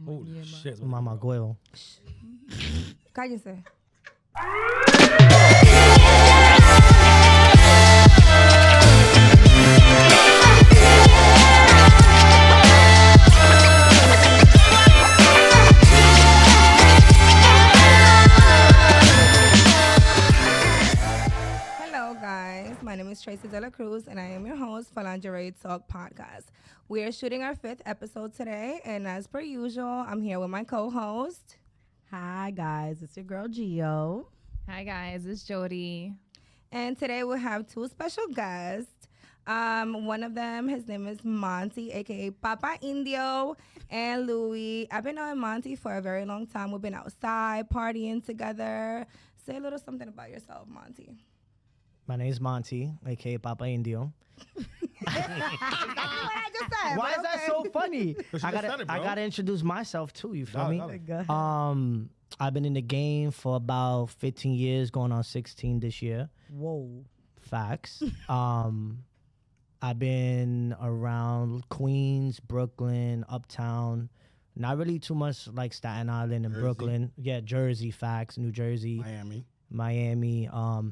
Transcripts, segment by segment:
Holy shit. Mama Guevo. Cállense. Hello, guys. My name is Tracy De La Cruz, and I am your host for Lingerie Talk Podcast. We are shooting our 5th episode today, and as per usual, I'm here with my co-host. Hi guys, it's your girl Gio. Hi guys, it's Jody. And today we have 2 special guests. One of them, his name is Monty, aka Papa Indio, and Louie. I've been knowing Monty for a very long time. We've been outside partying together. Say a little something about yourself, Monty. My name is Monty, aka Papa Indio. Exactly what I just said. Why is that so funny? I gotta introduce myself too. You feel me? Dog. I've been in the game for about 15 years, going on 16 this year. Whoa. Facts. I've been around Queens, Brooklyn, Uptown. Not really too much like Staten Island and Jersey. Brooklyn. Yeah, Jersey, facts. New Jersey, Miami,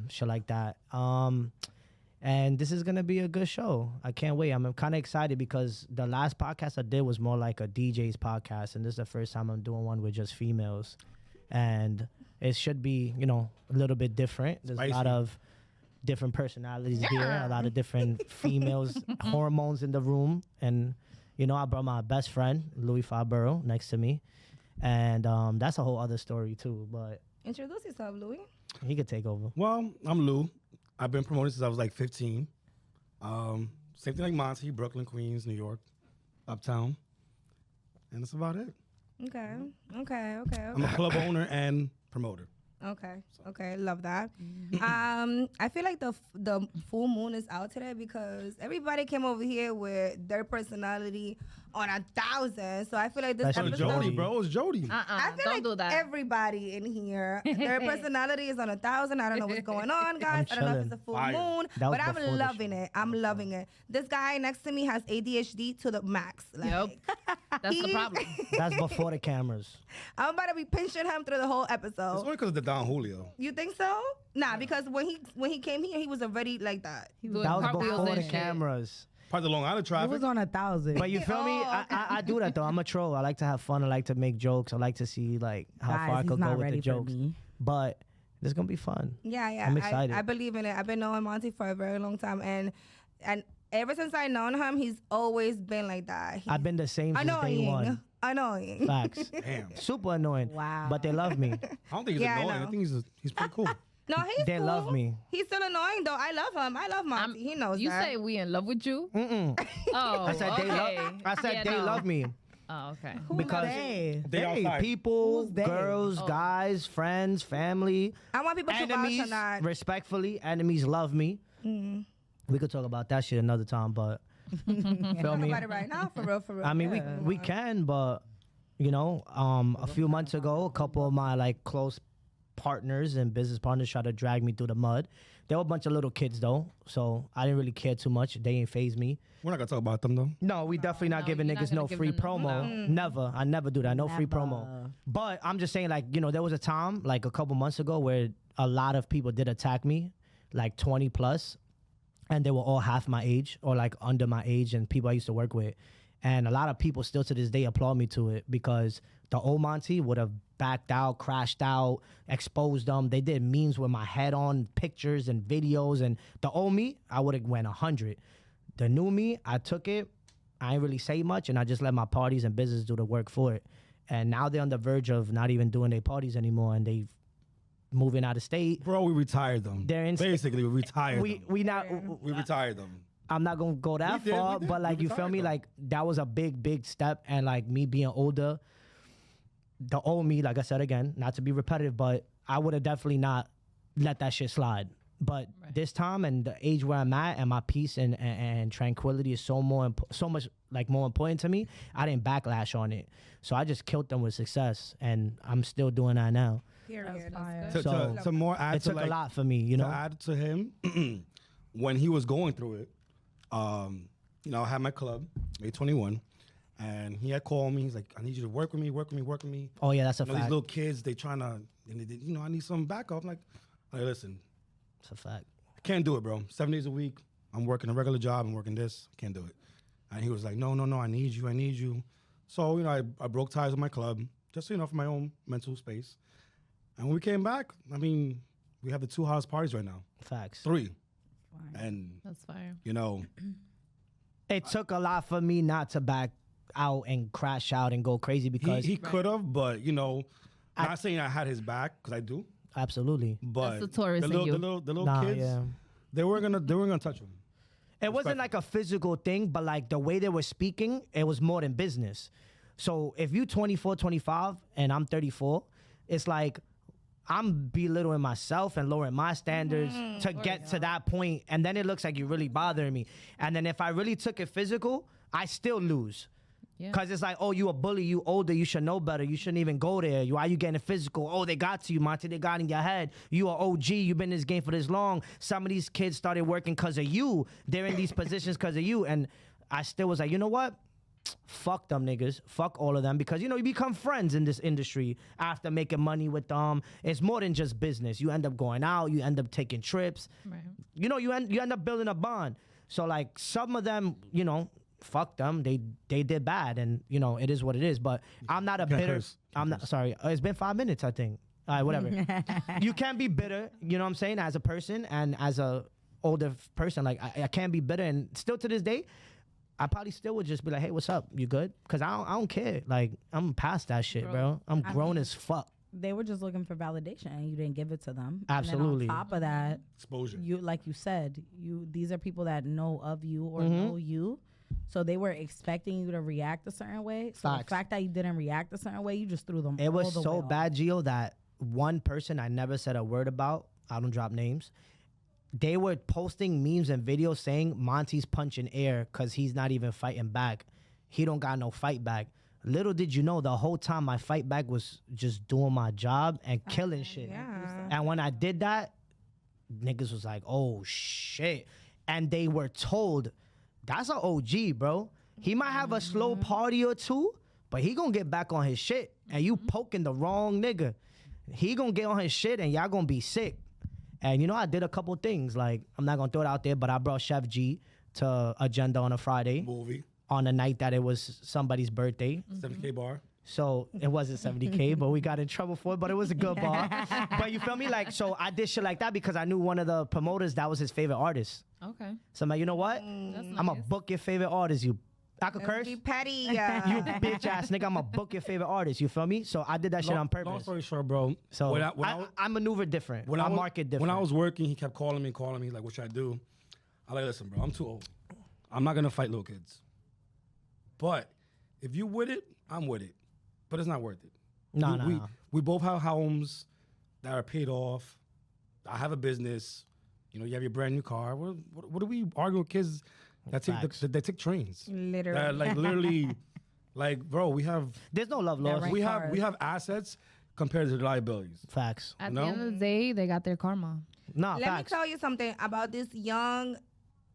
shit like that. And this is gonna be a good show. I can't wait. I'm kind of excited because the last podcast I did was more like a DJ's podcast, and this is the first time I'm doing one with just females. And it should be, a little bit different. There's a lot of different personalities here, a lot of different females, hormones in the room. And, I brought my best friend, Louis Fabero, next to me. And that's a whole other story too, but Introduce yourself, Louie. he could take over. Well, I'm Lou. I've been promoting since I was like 15. Same thing like Monty, Brooklyn, Queens, New York, Uptown. And that's about it. Okay. I'm a club owner and promoter. Okay, love that. I feel like the full moon is out today because everybody came over here with their personality on 1,000. So I feel like this That's episode, Jody, bro. It's Jody. I feel Don't like do that. everybody in here, their personality is on 1,000. I don't know what's going on, guys. I don't know if it's a full Fire. moon, That was but I'm before the loving show. it. I'm loving it. This guy next to me has ADHD to the max. Like, Yep. That's the problem. That's before the cameras. I'm about to be pinching him through the whole It's episode. only because of the Don Julio. You think so? Nah, because when he came here, he was already like that. Doing That was cartwheels before and the shit. cameras. Part of the Long Island It traffic. was on 1,000. But you feel me? I do that though. I'm a troll. I like to have fun. I like to make jokes. I like to see like how Guys, far I he's could not go with ready the for jokes. me. But it's gonna be fun. Yeah. I'm excited. I believe in it. I've been knowing Monty for a very long time, and ever since I known him, he's always been like that. He's I've been the same since day one. Annoying. Facts. Damn. Super annoying. Wow. But they love me. I don't think he's Yeah, I annoying. I know. think he's pretty cool. No, he's They cool. love me. He's still annoying though. I love him. I love Monty. He knows You that. say we in love with you? Mm-mm. Oh, I said okay. they love me Oh, okay. Who because They. They outside. people, Who's they? girls, Oh. guys, friends, family, I want people to vouch enemies. on that. Respectfully, enemies love me. We could talk about that shit another time, but feel Talk me? about it right now, for real. I mean, we can, but a few months ago, a couple of my like close partners and business partners tried to drag me through the mud. They were a bunch of little kids though, so I didn't really care too much. They ain't phase me. We're not going to talk about them, though. No, we definitely not giving you're not niggas gonna no give free them no- promo. no. Never. I never do that. No free promo. Never. But I'm just saying, like, there was a time, like a couple months ago, where a lot of people did attack me, like 20 plus, and they were all half my age or like under my age and people I used to work with. And a lot of people still to this day applaud me to it because the old Monty would have backed out, crashed out, exposed them. They did memes with my head on, pictures and videos. And the old me, I would have went 100. The new me, I took it. I ain't really say much, and I just let my parties and business do the work for it. And now they're on the verge of not even doing their parties anymore, and they moving out of state. Bro, we retired them. They're in- Basically, we retired them. We not. We retired them. I'm not gonna go that We did, far, we did. but like We you feel retired me, them. like that was a big step, and like me being older, the old me, like I said again, not to be repetitive, but I would have definitely not let that shit slide. But this time and the age where I'm at and my peace and tranquility is so much like more important to me. I didn't backlash on it, so I just killed them with success, and I'm still doing that now. Period. fire. To more add It to took like, a lot for me, you know. to add to him, when he was going through it, I had my club, May 21, And he had called me. He's like, I need you to work with me. Oh yeah, that's a You know, these fact. little kids, they trying to, I need some backup. I'm like, hey, listen, It's a fact. I can't do it, bro. 7 days a week, I'm working a regular job. I'm working this. I can't do it. And he was like, no, I need you. So, I broke ties with my club, just, for my own mental space. And when we came back, I mean, we have the 2 hottest parties right now. Facts. 3. And, That's fire. It took a lot for me not to back out and crash out and go crazy because he could have, but, not saying I had his back, because I do. absolutely. But That's the Taurus in little, you. the little Nah, kids, yeah. they weren't gonna touch him. It wasn't like a physical thing, but like the way they were speaking, it was more than business. So if you 24, 25 and I'm 34, it's like I'm belittling myself and lowering my standards to get to that point, and then it looks like you're really bothering me. And then if I really took it physical, I still lose. Yeah. Cause it's like, oh, you a bully, you older, you should know better. You shouldn't even go there. Why you getting physical? Oh, they got to you, Monty. They got in your head. You are OG. You've been in this game for this long. Some of these kids started working cause of you. They're in these positions cause of you. And I still was like, you know what? Fuck them niggas. Fuck all of them. Because, you become friends in this industry after making money with them. It's more than just business. You end up going out. You end up taking trips. Right. You end up building a bond. So, like, some of them, fuck them. They did bad, and it is what it is. But I'm not a Can't bitter. curse. I'm not sorry. It's been 5 minutes, I think. All right, whatever. You can't be bitter. You know what I'm saying? As a person and as a older person, like I can't be bitter. And still to this day, I probably still would just be like, "Hey, what's up? You good?" Because I don't care. Like I'm past that shit, bro. I'm grown as fuck. They were just looking for validation, and you didn't give it to them. Absolutely. And then on top of that, Exposure. you, like you said, these are people that know of you or know you. So they were expecting you to react a certain way. So Facts. the fact that you didn't react a certain way, you just threw them. It was all the so way off. bad, Gio, that one person I never said a word about, I don't drop names, they were posting memes and videos saying Monty's punching air because he's not even fighting back. He don't got no fight back. Little did you know, the whole time my fight back was just doing my job and killing shit. Yeah. And when I did that, niggas was like, oh shit. And they were told, that's an OG, bro. He might have a slow party or two, but he gonna get back on his shit. And you poking the wrong nigga. He gonna get on his shit and y'all gonna be sick. And I did a couple things. Like, I'm not gonna throw it out there, but I brought Chef G to Agenda on a Friday Movie. on the night that it was somebody's birthday. 70K bar. So it wasn't 70K, but we got in trouble for it. But it was a good bar. But you feel me? Like, so I did shit like that because I knew one of the promoters, that was his favorite artist. Okay. So I'm like, you know what? That's I'm going to nice. book your favorite artist. I could curse. Be petty. You bitch ass nigga, I'm going to book your favorite artist. You feel me? So I did that shit on Long purpose. story short, bro. So when I I maneuver different. when I I was, market different. When I was working, he kept calling me, like, what should I do? I'm like, listen, bro, I'm too old. I'm not gonna fight little kids. But if you with it, I'm with it. But it's not worth it. Nah. We both have homes that are paid off. I have a business. You have your brand new car. What do we argue with kids that take trains? Literally. That, like literally, like, bro, we have There's no love lost. right. we have assets compared to the liabilities. Facts. At No? the end of the day, they got their karma. Nah, Let facts. me tell you something about these young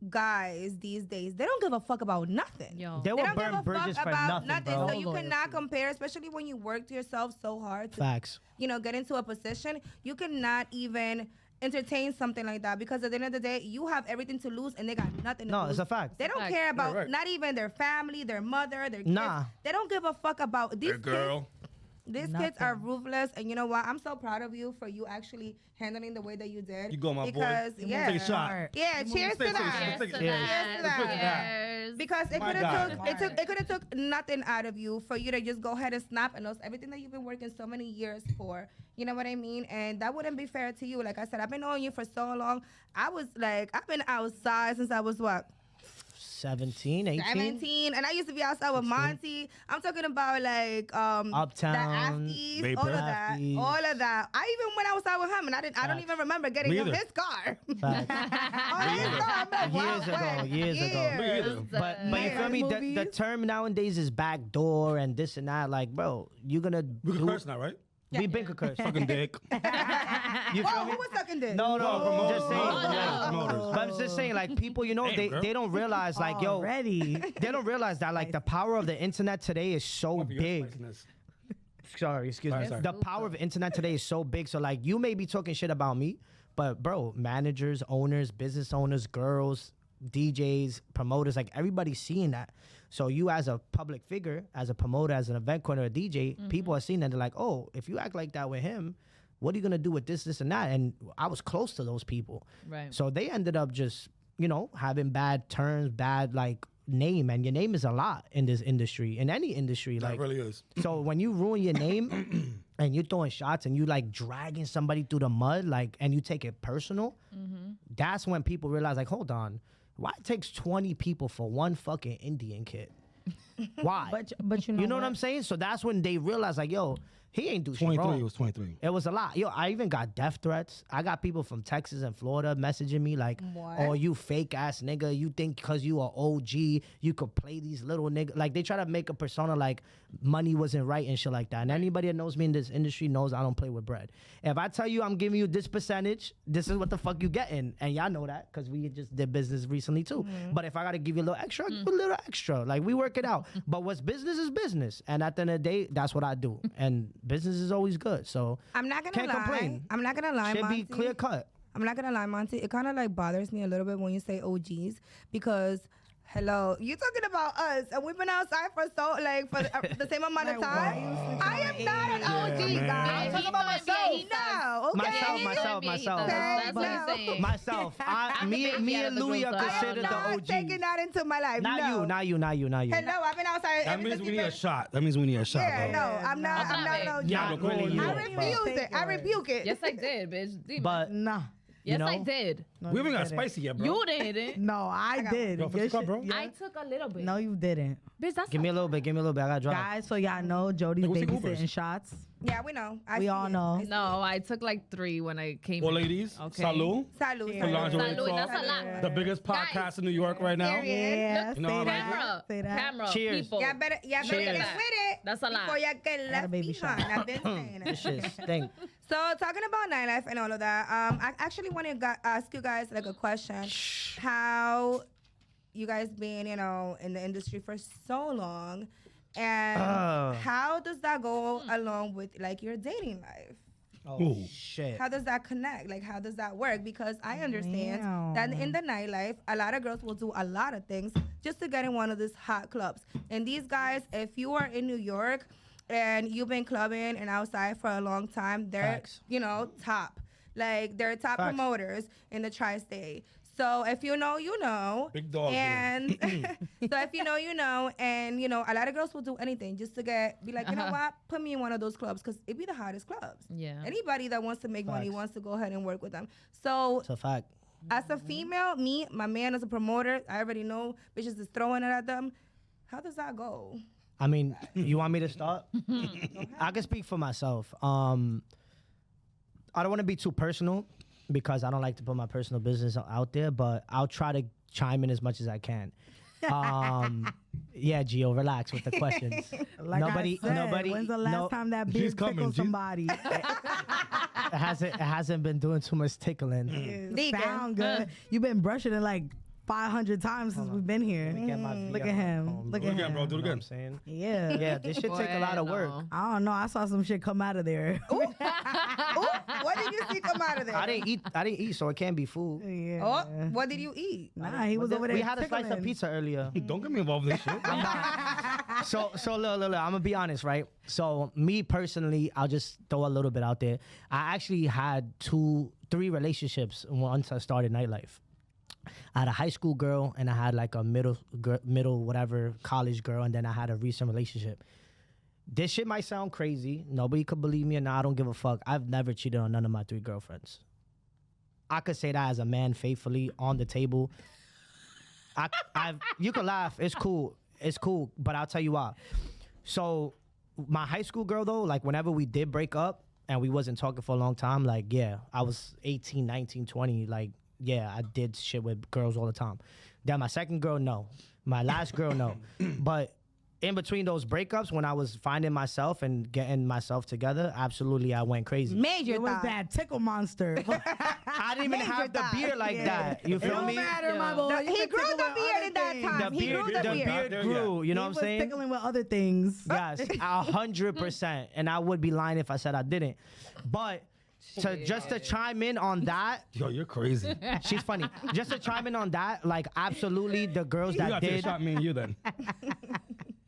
guys these days. They don't give a fuck about nothing. Yo. They They will don't give burn a bridges fuck for about nothing, bro. So you cannot compare, especially when you worked yourself so hard to Facts. get into a position. You cannot even entertain something like that because at the end of the day, you have everything to lose and they got nothing to No, lose. it's a fact. They don't Fact. care about Right. not even their family, their mother, their kids. Nah. They don't give a fuck about these Hey, girl. These kids are ruthless, and you know what? I'm so proud of you for you actually handling the way that you did. You go, my boy. because, Come on, yeah, take a shot. Yeah, cheers to that. Cheers to Cheers to that. Cheers. Because it My could have God. it could have took nothing out of you for you to just go ahead and snap and lose everything that you've been working so many years for. You know what I mean? And that wouldn't be fair to you. Like I said, I've been knowing you for so long. I've been outside since I was what? 17, 18. 17, and I used to be outside with Monty. I'm talking about like Uptown, the Afties, Vapor. all of that, Afties. all of that. I even went outside with him, and I don't even remember getting Me in either. his car. Facts. On his car, I'm like, Years ago. Me either. But you feel me? The term nowadays is backdoor and this and that. Like, bro, you're gonna We can do curse now, right? We been could curse. Sucking dick. You feel Whoa, me? who was sucking dick? No, promoters. just saying. Yeah, promoters. But I'm just saying, like, people, you know, Damn, girl. they don't realize, like, yo, Already. they don't realize that, like, the power of the internet today is so big. Sorry, excuse me. Sorry. The power of internet today is so big. So, like, you may be talking shit about me, but, bro, managers, owners, business owners, girls, DJs, promoters, like, everybody's seeing that. So you as a public figure, as a promoter, as an event coordinator, a DJ, people are seeing that. They're like, oh, if you act like that with him, what are you going to do with this, and that? And I was close to those people. Right. So they ended up just, you know, having bad turns, bad, like, name. And your name is a lot in this industry, in any industry. That Like, really is. so when you ruin your name and you're throwing shots and you like dragging somebody through the mud, like, and you take it personal, that's when people realize, like, hold on, why it takes 20 people for one fucking Indian kid? Why? But you know, You know what I'm saying? So that's when they realize, like, yo, he ain't do shit 23. wrong. It was 23. It was a lot. Yo, I even got death threats. I got people from Texas and Florida messaging me like, What? oh, you fake ass nigga. You think because you are OG, you could play these little niggas. Like, they try to make a persona like money wasn't right and shit like that. And anybody that knows me in this industry knows I don't play with bread. If I tell you I'm giving you this percentage, this is what the fuck you getting. And y'all know that because we just did business recently too. But if I got to give you a little extra, I give you a little extra. Like, we work it out. But what's business is business. And at the end of the day, that's what I do. And business is always good. So I'm not gonna can't lie. complain. I'm not gonna lie, Should Monty. be clear cut. I'm not gonna lie, Monty. It kind of like bothers me a little bit when you say OGs because, hello, you talking about us, and we've been outside for so like for the same amount of time. I am not an OG, man. guys. Yeah, I'm talking he about might be myself. a No, okay. Myself. That's what No. he's saying. Myself. Me baby out and of the Louie group, are so I I am considered the not taking OGs. that into my life. Not no. you. Hello, I've been outside. That ever means since we you've need a been- shot. That means we need a shot, Yeah, bro. no, I'm not. I'm not an OG. Yeah, look really you I know, refuse it. I rebuke it. Yes, I did, bitch. But Nah. you yes, I know, did. No, We you haven't got didn't. spicy yet, bro. You didn't. No, I got did. Yo, fix Your the cup, shit- bro. yeah. I took a little bit. No, you didn't. Bitch, that's give me a little bit. I gotta drive. Guys, so y'all know Jody's Like, what's the babysitting Ubers? shots. Yeah, we know. I We see all it. know. I see No, I took like 3 when I came Well, in. ladies, Okay. salud. it. Salud. Yeah. The lingerie Salud, talk. that's a lot. The biggest podcast in New York right now. Period. Yeah, You know say what I'm that. Camera. Say that. Camera. Cheers. People. Y'all better get Cheers. with it. That's a lot. Before y'all get left baby behind. shot. I've been saying This it. shit stink. So talking about nightlife and all of that, I actually want to ask you guys like a question. How you guys been, you know, in the industry for so long, and how does that go along with like your dating life? Oh Ooh. shit. How does that connect? Like, how does that work? Because I understand Damn. that in the nightlife, a lot of girls will do a lot of things just to get in one of these hot clubs. And these guys, if you are in New York and you've been clubbing and outside for a long time, they're, Facts. you know, top. Like, they're top Facts. promoters in the tri-state. So if you know, you know. Big dog here. And so if you know, you know. And, you know, a lot of girls will do anything just to be like, you know what? Put me in one of those clubs because it be the hottest clubs. Yeah. Anybody that wants to make money Facts. wants to go ahead and work with them. So It's a fact. as a female, my man is a promoter. I already know bitches is throwing it at them. How does that go? I mean, you want me to start? I can speak for myself. I don't want to be too personal because I don't like to put my personal business out there, but I'll try to chime in as much as I can. Yeah, Gio, relax with the questions. Like Nobody- I said, nobody- when's the last no- time that She's beard coming, tickled she's- somebody? It hasn't been doing too much tickling. Vegan. Sound good. You've been brushing it like 500 times since we've been here. Look at him. Look Do it at again, bro. him. Do it You know what I'm again. saying? Yeah. Yeah, this shit take a lot of work. Bueno. I don't know. I saw some shit come out of there. Ooh, what did you see come out of there? I didn't eat, so it can't be food. Yeah. Oh, what did you eat? Nah, he was over there. We had a slice of tickling. pizza earlier. Don't get me involved in this shit. So look, I'm gonna be honest, right? So me personally, I'll just throw a little bit out there. I actually had 3 relationships once I started nightlife. I had a high school girl, and I had like a middle whatever college girl, and then I had a recent relationship. This shit might sound crazy. Nobody could believe me, and I don't give a fuck. I've never cheated on none of my 3 girlfriends. I could say that as a man, faithfully on the table. You can laugh. It's cool. But I'll tell you why. So my high school girl though, like whenever we did break up and we wasn't talking for a long time, like yeah, I was 18, 19, 20, like yeah, I did shit with girls all the time. Then my second girl, no. My last girl, no. But in between those breakups, when I was finding myself and getting myself together, absolutely, I went crazy. Major It was thought. that tickle monster. I didn't even have the beard like that. You It feel don't me? matter, my boy. You He can grew tickle the with beard other at that things. time. He grew the beard. Grew. You know He what I'm was saying? tickling with other things. Yes, 100%. And I would be lying if I said I didn't. But just to chime in on that, Yo, you're crazy. she's funny. Just to chime in on that, like absolutely the girls You that got to take a did, shot, me and you then.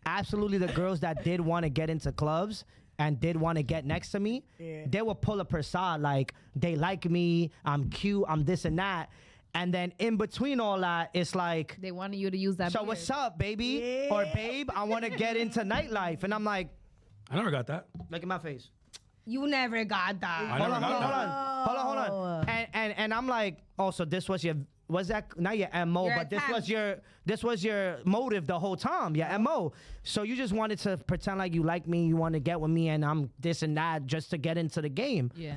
absolutely the girls that did want to get into clubs and did want to get next to me, they will pull a facade like they like me, I'm cute, I'm this and that. And then in between all that, it's like, They wanted you to use that. so beard. what's up, baby? Or babe, I want to get into nightlife. And I'm like, I never got that. look at my face. You never got that. I Hold never on, got hold that. on. Hold on. And I'm like, oh, so this was your, was that not your MO, Your but this was attempt. this was your motive the whole time, your MO. So you just wanted to pretend like you like me, you want to get with me, and I'm this and that just to get into the game. Yeah.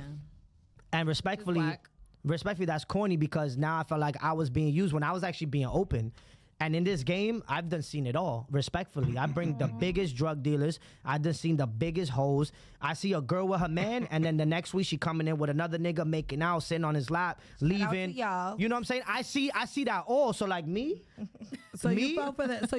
And respectfully, that's corny because now I felt like I was being used when I was actually being open. And in this game, I've done seen it all. Respectfully, I bring the biggest drug dealers. I done seen the biggest hoes. I see a girl with her man, and then the next week she coming in with another nigga making out, sitting on his lap, leaving. y'all. You know what I'm saying? I see that all. So like me, So Me?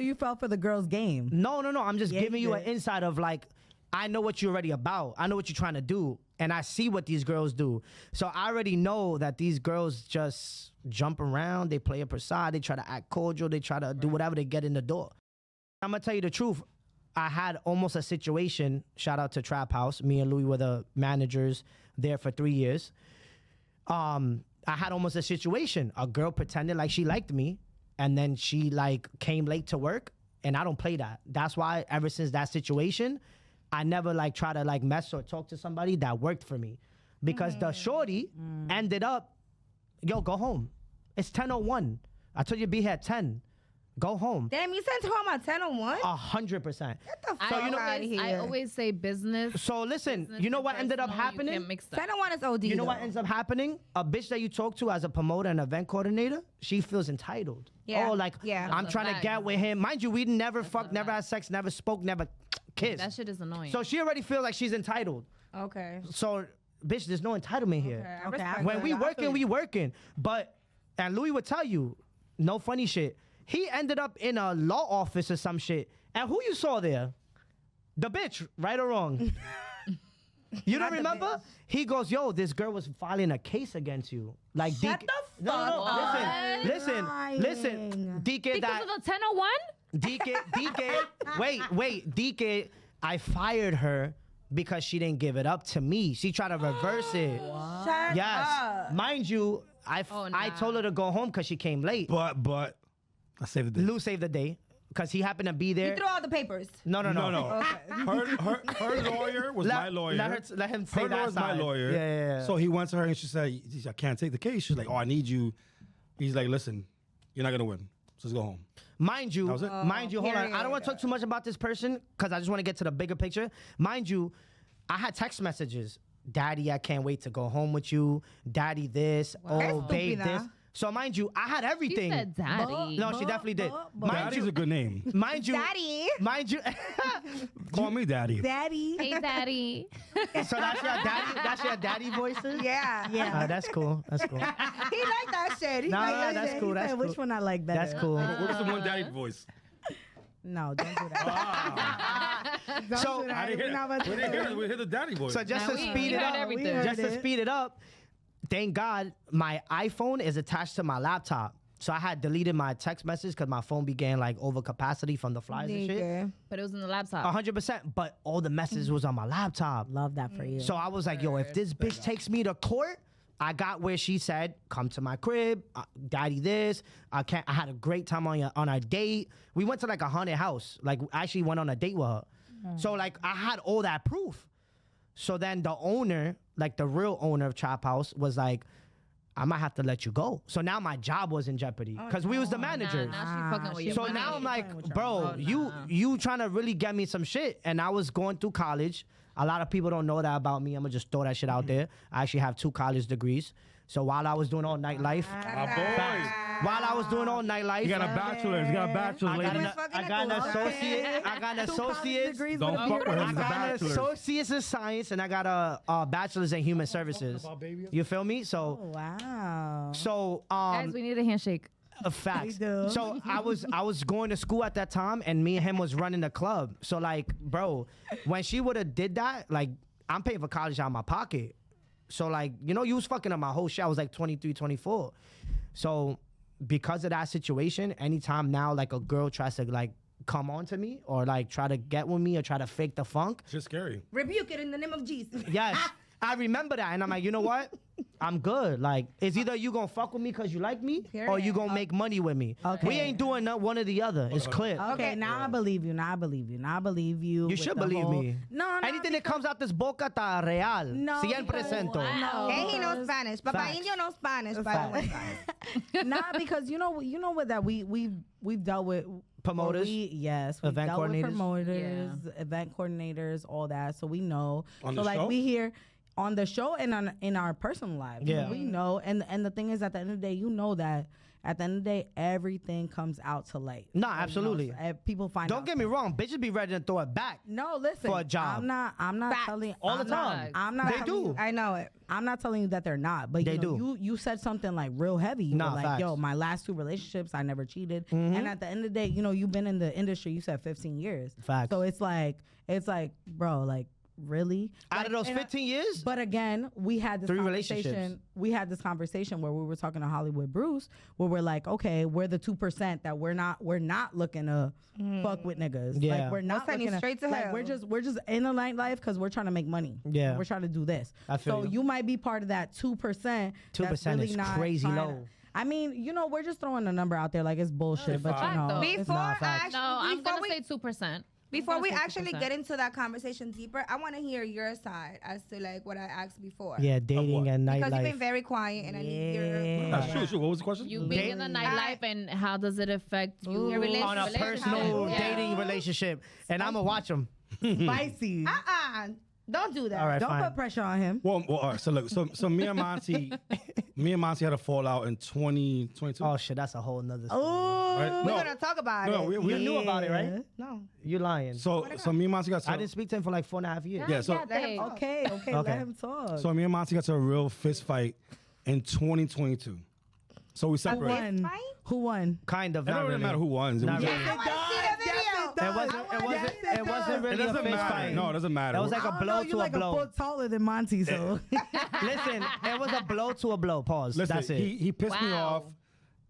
you fell for the girls' game. no. I'm just Yeah, giving you you an did. insight of like, I know what you're already about. I know what you're trying to do. And I see what these girls do. So I already know that these girls just jump around. They play a facade. They try to act cordial. They try to do whatever to get in the door. I'm going to tell you the truth. I had almost a situation. Shout out to Trap House. Me and Louie were the managers there for 3 years. I had almost a situation. A girl pretended like she liked me. And then she like came late to work. And I don't play that. That's why ever since that situation, I never like try to like mess or talk to somebody that worked for me. Because the shorty ended up, yo, go home. It's 10:01. I told you to be here at 10. Go home. Damn, you sent home at 10:01? 100%. Get the fuck I out of here. always say business. So listen, business you know and what ended up personal, you happening? can't mix that. 10:01 is OD. You know what though. ends up happening? A bitch that you talk to as a promoter and event coordinator, she feels entitled. Yeah. Oh, like, Yeah. I'm That's a trying to fact. get with him. Mind you, we never fucked, never had sex, never spoke, never kissed. That shit is annoying. So she already feels like she's entitled. Okay. So, bitch, there's no entitlement here. Okay, I Okay, respect When that. we I feel working, you. we working. But, and Louis would tell you, no funny shit. He ended up in a law office or some shit. And who you saw there? The bitch, right or wrong? You don't Not the remember? bitch. He goes, yo, this girl was filing a case against you. Like, Shut the no, fuck listen, up. listen. DK, because that, of the 10:01? DK, wait, DK, I fired her because she didn't give it up to me. She tried to reverse it. Shut Yes. up. Mind you, I nah. told her to go home because she came late. But I saved the day. Lou saved the day because he happened to be You there. threw all the papers. No. No. Her lawyer was my lawyer. Let him say Her that lawyer was my side. lawyer. Yeah. So he went to her and she said, I can't take the case. She's like, oh, I need you. He's like, listen, you're not going to win. So let's go home. Mind you, That was it? hold here on. we I don't go. want to talk too much about this person because I just want to get to the bigger picture. Mind you, I had text messages. Daddy, I can't wait to go home with you. Daddy, this. That's Oh, babe, stupid, this. huh? So mind you, I had She everything. said daddy. No, she definitely did. Mind Daddy's you, a good name. mind you, Daddy. mind you. Call me daddy. Daddy. Hey, daddy. So that's your daddy. That's your daddy voices. Yeah. Yeah. That's cool. That's cool. He liked that shit. He Nah, liked nah, that that's shit. cool. That's Which cool. one I like better? That's cool. What was the one daddy voice? No, don't do that. Don't So- do that. I didn't We're hear not about to we do didn't hear that. it. We hear the daddy voice. So just Nah, to we speed it heard up, everything. heard just to it. speed it up, thank God my iPhone is attached to my laptop. So I had deleted my text message because my phone began like over capacity from the flies and shit. Nigga. But it was in the laptop. 100%. But all the messages was on my laptop. Love that for you. So I was like, yo, if this bitch takes me to court, I got where she said, come to my crib, daddy this. I had a great time on our date. We went to like a haunted house. Like I actually went on a date with her. So like I had all that proof. So then the owner, like the real owner of Trap House was like, I might have to let you go. So now my job was in jeopardy because we was the managers. Now she fucking with your So money. now I'm like, with your bro, you trying to really get me some shit. And I was going through college. A lot of people don't know that about me. I'm gonna just throw that shit out there. I actually have 2 college degrees. So while I was doing all nightlife, My boy. while I was doing all nightlife. You got a bachelor's. You got a bachelor's, I got ladies. an, fucking I got an cool. associate. Okay. I got an 2 college associate's. degrees Don't with a fuck with him. I He's a got an bachelor's. associate's in science, and I got a bachelor's in human services. You feel me? Oh, So, wow. Guys, we need a handshake. Facts. We do. So I was going to school at that time, and me and him was running the club. So like, bro, when she would have did that, like, I'm paying for college out of my pocket. So like, you know, you was fucking up my whole shit. I was like 23, 24. So because of that situation, anytime now like a girl tries to like come on to me or like try to get with me or try to fake the funk, It's just scary. Rebuke it in the name of Jesus. yes, I remember that, and I'm like, you know what? I'm good. Like, it's either you gonna fuck with me because you like me, or you gonna make money with me. Okay. We ain't doing one or the other. It's clear. Okay, now I believe you. Now I believe you. Now I believe you. You with should the believe whole- me. No, Anything that comes out this boca ta real. No, 100%. no. And he knows Spanish. Papa Facts. Indio knows Spanish, by the way. Not because you know what that we've dealt with Promoters? yes, we've Event dealt with coordinators? promoters, event coordinators, all that. So we know. On so the like show? we hear on the show and in our personal lives. Yeah. We know, and the thing is, at the end of the day, you know that at the end of the day, everything comes out to light. Nah, You know, absolutely. so, people find Don't out. get me wrong. Bitches be ready to throw it back. No, listen. For a job. I'm not Facts. telling All the I'm not- time. I'm not. They telling do. you- I know it. I'm not telling you that they're not, but They you know, do. you said something like real heavy. You Nah, were like, facts. yo, my last 2 relationships, I never cheated. Mm-hmm. And at the end of the day, you know, you've been in the industry, you said 15 years. Facts. So it's like, bro, like, really? Out of those And 15 years, But again, we had this 3 conversation. relationships. We had this conversation where we were talking to Hollywood Bruce, where we're like, okay, we're the 2% that we're not looking to fuck with niggas. Yeah. Like we're not send you looking straight to like hell. we're just in the nightlife because we're trying to make money. Yeah. We're trying to do this. I feel So you. you might be part of that 2%. 2% really is not crazy trying to- low. I mean, you know, we're just throwing a number out there like it's bullshit, but you fact, know, though. it's Before not. facts. No, I'm before gonna we- say 2%. Before we I'm gonna say actually 2%. get into that conversation deeper, I want to hear your side as to like what I asked before. yeah, dating and Because you've nightlife. been very quiet and I need your That's true. Sure. What was the question? You being in the nightlife and how does it affect you? Your relationship. On a Relationship. personal Yeah. dating relationship, and I'm gonna watch them. Spicy. Don't do that. All right, Don't fine. put pressure on him. Well, all right. So look, so me and Monty had a fallout in 2022. Oh shit, that's a whole nother story. right? We're gonna talk about no, it. we You knew about it, right? No. You lying? So me and Monty got to I didn't speak to him for like 4.5 years. Yeah, so- Let him talk. Okay, Okay. let him talk. so me and Monty got to a real fist fight in 2022. So we separated. Fight? Who won? Kind of. It Not don't really really. matter who won. It Not was- really. I want to see the video. It wasn't really It a doesn't fist matter. fight. No, it doesn't matter. That was like a blow you to like a blow. a foot taller than Monty, so Listen, it was a blow to a blow. Pause. Listen, That's it. he pissed me Wow. off,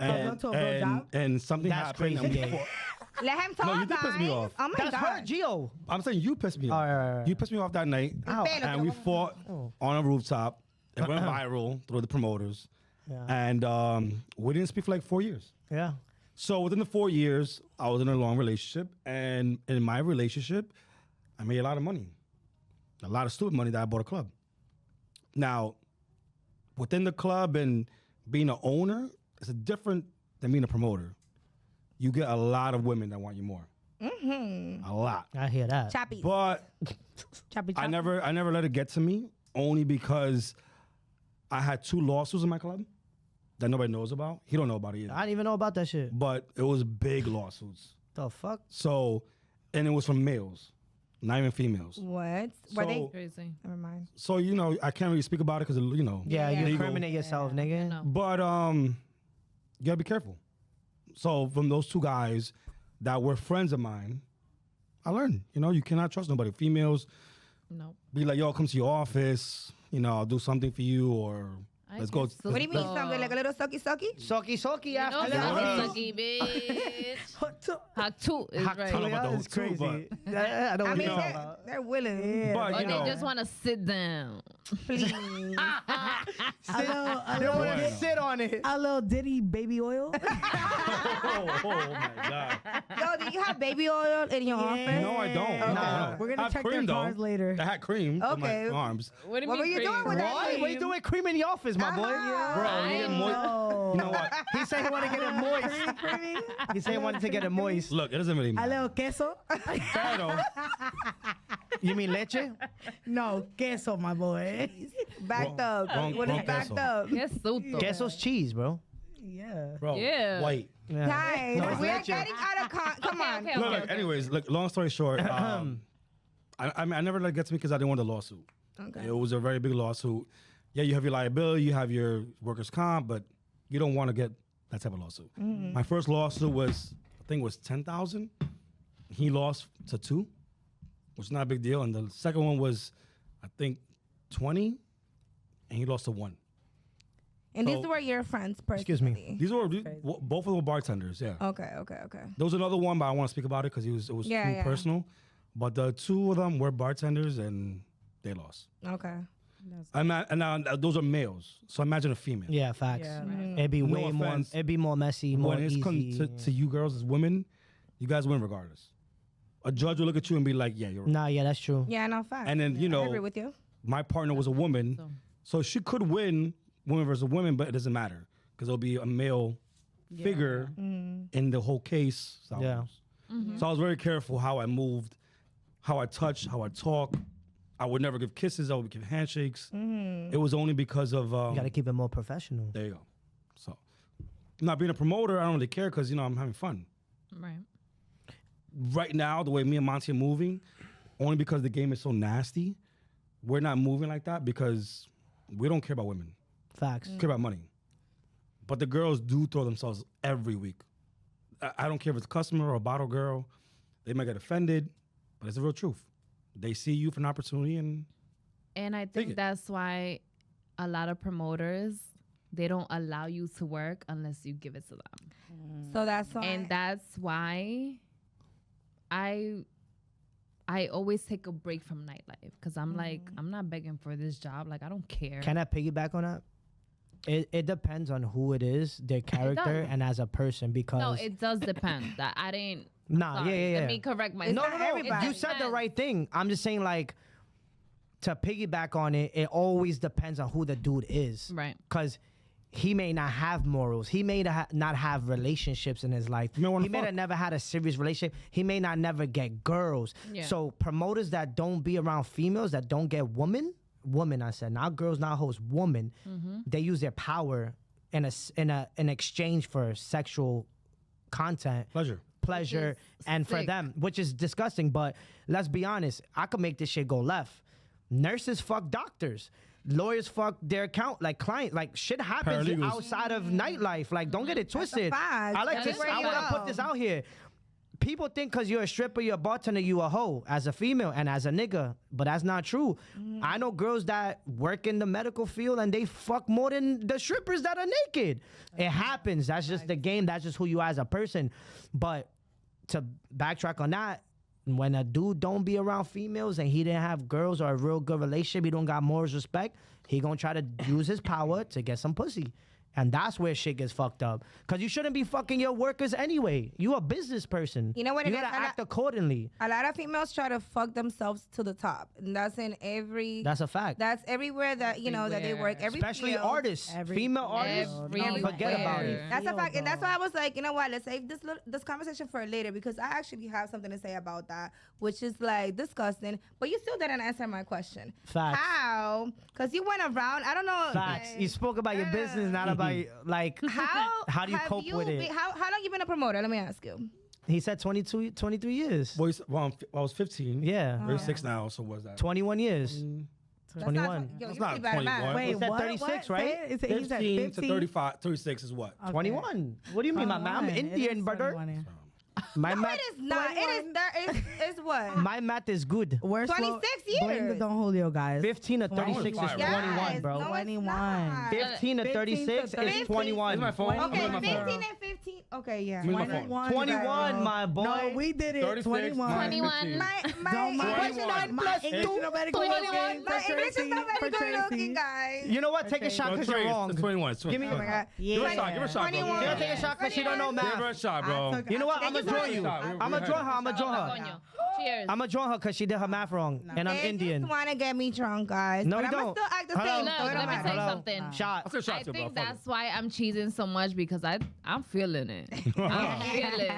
and, blow to a blow job? and something That's happened. and crazy we gay. fought. Let him talk, No, you did guys. piss me off. Oh my That's God. her, Gio. I'm saying you pissed me off. All right. You pissed me off that night, Ow. and we fought on a rooftop. It went viral through the promoters, Yeah. and we didn't speak for like 4 years. Yeah. So within the 4 years, I was in a long relationship, and in my relationship, I made a lot of money, a lot of stupid money that I bought a club. Now, within the club and being an owner, it's different than being a promoter. You get a lot of women that want you more, a lot. I hear that. Chappy. But choppy I chop. never let it get to me, only because I had 2 lawsuits in my club that nobody knows about. He don't know about it either. I didn't even know about that shit. But it was big lawsuits. The fuck? So, and it was from males, not even females. What? Were they? So- Crazy. Never mind. So, you know, I can't really speak about it because, you know. Yeah, you legal. incriminate yourself, nigga. No. But you gotta be careful. So from those 2 guys that were friends of mine, I learned, you know, you cannot trust nobody. Females No. be like, yo, come to your office, you know, I'll do something for you, or let's go. guess so. What do you mean? No. Something like a little sucky sucky? Socky socky No, after that's that. sucky, bitch. Hot tub. Hak two is Hak right. two. about the That's whole two, crazy. I don't I mean, know. they're willing. But, Or you know, they just want to sit down. Please. They don't want to sit on it. A little Diddy baby oil. oh my God. Yo, do you have baby oil in your office? No, I don't. Okay. No. We're gonna I have check their cream, though. cars later. I had cream on Okay. my arms. What do you What mean were you cream? doing with that? What? What you doing cream in the office, my boy? Bro, you get moist. Oh. You know what? He said he wanted to get it moist. He said he wanted to get it moist. Look, it doesn't really A matter. little queso. Pero, You mean leche? No, queso, my boy. Backed up. wrong- What is wrong backed queso. up? Yes, suto. Queso's cheese, bro. Yeah. Bro, Yeah. white. Yeah. Guys, No, it's we are legit. getting out of come on. Okay. Look, anyways, look, long story short, I never let it get to me because I didn't want the lawsuit. Okay. It was a very big lawsuit. Yeah, you have your liability, you have your workers' comp, but you don't want to get that type of lawsuit. My first lawsuit was, I think it was 10,000. He lost to 2, which is not a big deal. And the second one was, I think, 20, and he lost to 1. And these So- were your friends personally. Excuse me. These were both of them were bartenders. Yeah. Okay. There was another one, but I want to speak about it because it was too Yeah. personal. But the 2 of them were bartenders, and they lost. Okay. And now those are males. So imagine a female. Yeah, facts. Yeah, It'd be No way more. offense. It'd be more messy, more When it's easy. come to you girls as women, you guys win regardless. A judge will look at you and be like, "Yeah, you're right." Nah, yeah, that's true. Yeah, no fact. And then I agree with you. my partner was a woman, so she could win women versus women, but it doesn't matter because there'll be a male figure in the whole case. So, Yeah. So I was very careful how I moved, how I touched, how I talk. I would never give kisses. I would give handshakes. It was only because of You gotta keep it more professional. there you go. So not being a promoter, I don't really care because I'm having fun. Right. Right now, the way me and Monty are moving, only because the game is so nasty, we're not moving like that because we don't care about women. Facts. We care about money. But the girls do throw themselves every week. I don't care if it's a customer or a bottle girl. They might get offended, but it's the real truth. They see you for an opportunity and And I Take think it. that's why a lot of promoters, they don't allow you to work unless you give it to them. So that's why. And that's why I always take a break from nightlife because I'm like, I'm not begging for this job. Like, I don't care. Can I piggyback on that? It depends on who it is, their character, does. and as a person. Because No, it does depend. That I didn't. Nah, sorry, yeah. Let me correct myself. No, not everybody. You said the right thing. I'm just saying, like, to piggyback on it, it always depends on who the dude is. Right. Because he may not have morals. He may not have relationships in his life. He may wanna He may fuck. have never had a serious relationship. He may not never get girls. Yeah. So promoters that don't be around females, that don't get women, I said, not girls, not hoes, women, they use their power in exchange for sexual content, pleasure, and for sick. them, which is disgusting. But let's be honest, I could make this shit go left. Nurses fuck doctors. Lawyers fuck their account, like client, like shit happens Paralegals. outside of nightlife. Like, don't get it twisted. fact. I like That's to. where I you want to go. put this out here. People think because you're a stripper, you're a bartender, you a hoe as a female and as a nigga, but that's not true. I know girls that work in the medical field and they fuck more than the strippers that are naked. It happens. That's just the game. That's just who you are as a person. But to backtrack on that, when a dude don't be around females and he didn't have girls or a real good relationship, he don't got morals, respect, he gonna try to use his power to get some pussy. And that's where shit gets fucked up. Because you shouldn't be fucking your workers anyway. You a business person. You know what You it is? gotta A act lot- accordingly. A lot of females try to fuck themselves to the top, and that's in every. That's a fact. That's everywhere that that they work. Every Especially field. artists. Female artists. Everywhere. Forget about it. That's a fact, and that's why I was like, you know what? Let's save this conversation for later because I actually have something to say about that, which is like disgusting. But you still didn't answer my question. Facts. How? Because you went around. I don't know. Facts. like, You spoke about your business, not about like. How do you have cope with it? How long you been a promoter? Let me ask you. He said 22, 23 years. well, I was 15. Yeah. 36 now, so what's that? 21 years. That's 21. Yo, That's you not pretty bad at math. 21. Wait, He said what? 36, What? right? Say it. He said 15 to 15? 35, 36 is what? Okay. 21. What do you mean, my man? I'm 21. It Indian, is brother. 21, yeah. My No, math, it is not. It's what? my math is good. We're 26 Blame the years. Don Julio, guys. 15 to 36 is Yes, 21, bro. No, it's 21. not. 15 to 36 is 21. Is my phone? Okay, Where's my 15 phone? and 15. Okay, yeah. Where's my phone? 21, my boy. No, we did it. 36, 21. 21. My Don't mind. question 21. My English alphabetical 21. looking my for English is Tracy, not for very good looking, Tracy. guys. You know what? Take a Okay. shot No, because it's you're 20, wrong. It's 21. It's 21. Give me- Oh my God. Give her a shot. Give her a shot, bro. 21. Give her take a shot because she don't know Give her a math. shot, bro. You know what? I'm Thank gonna you draw for you. that. I'm gonna draw her. I'm gonna draw her. Coño. Cheers. I'm gonna draw her because she did her math wrong, and I'm They Indian. just want to get me drunk, guys. No, but we I'm don't. still act the Hello. same. Look, So it let don't me matter. tell you Hello. something. Shot. I'll take a shot I too, bro. think Fuck that's why I'm cheesing so much because I'm feeling it. I'm feeling.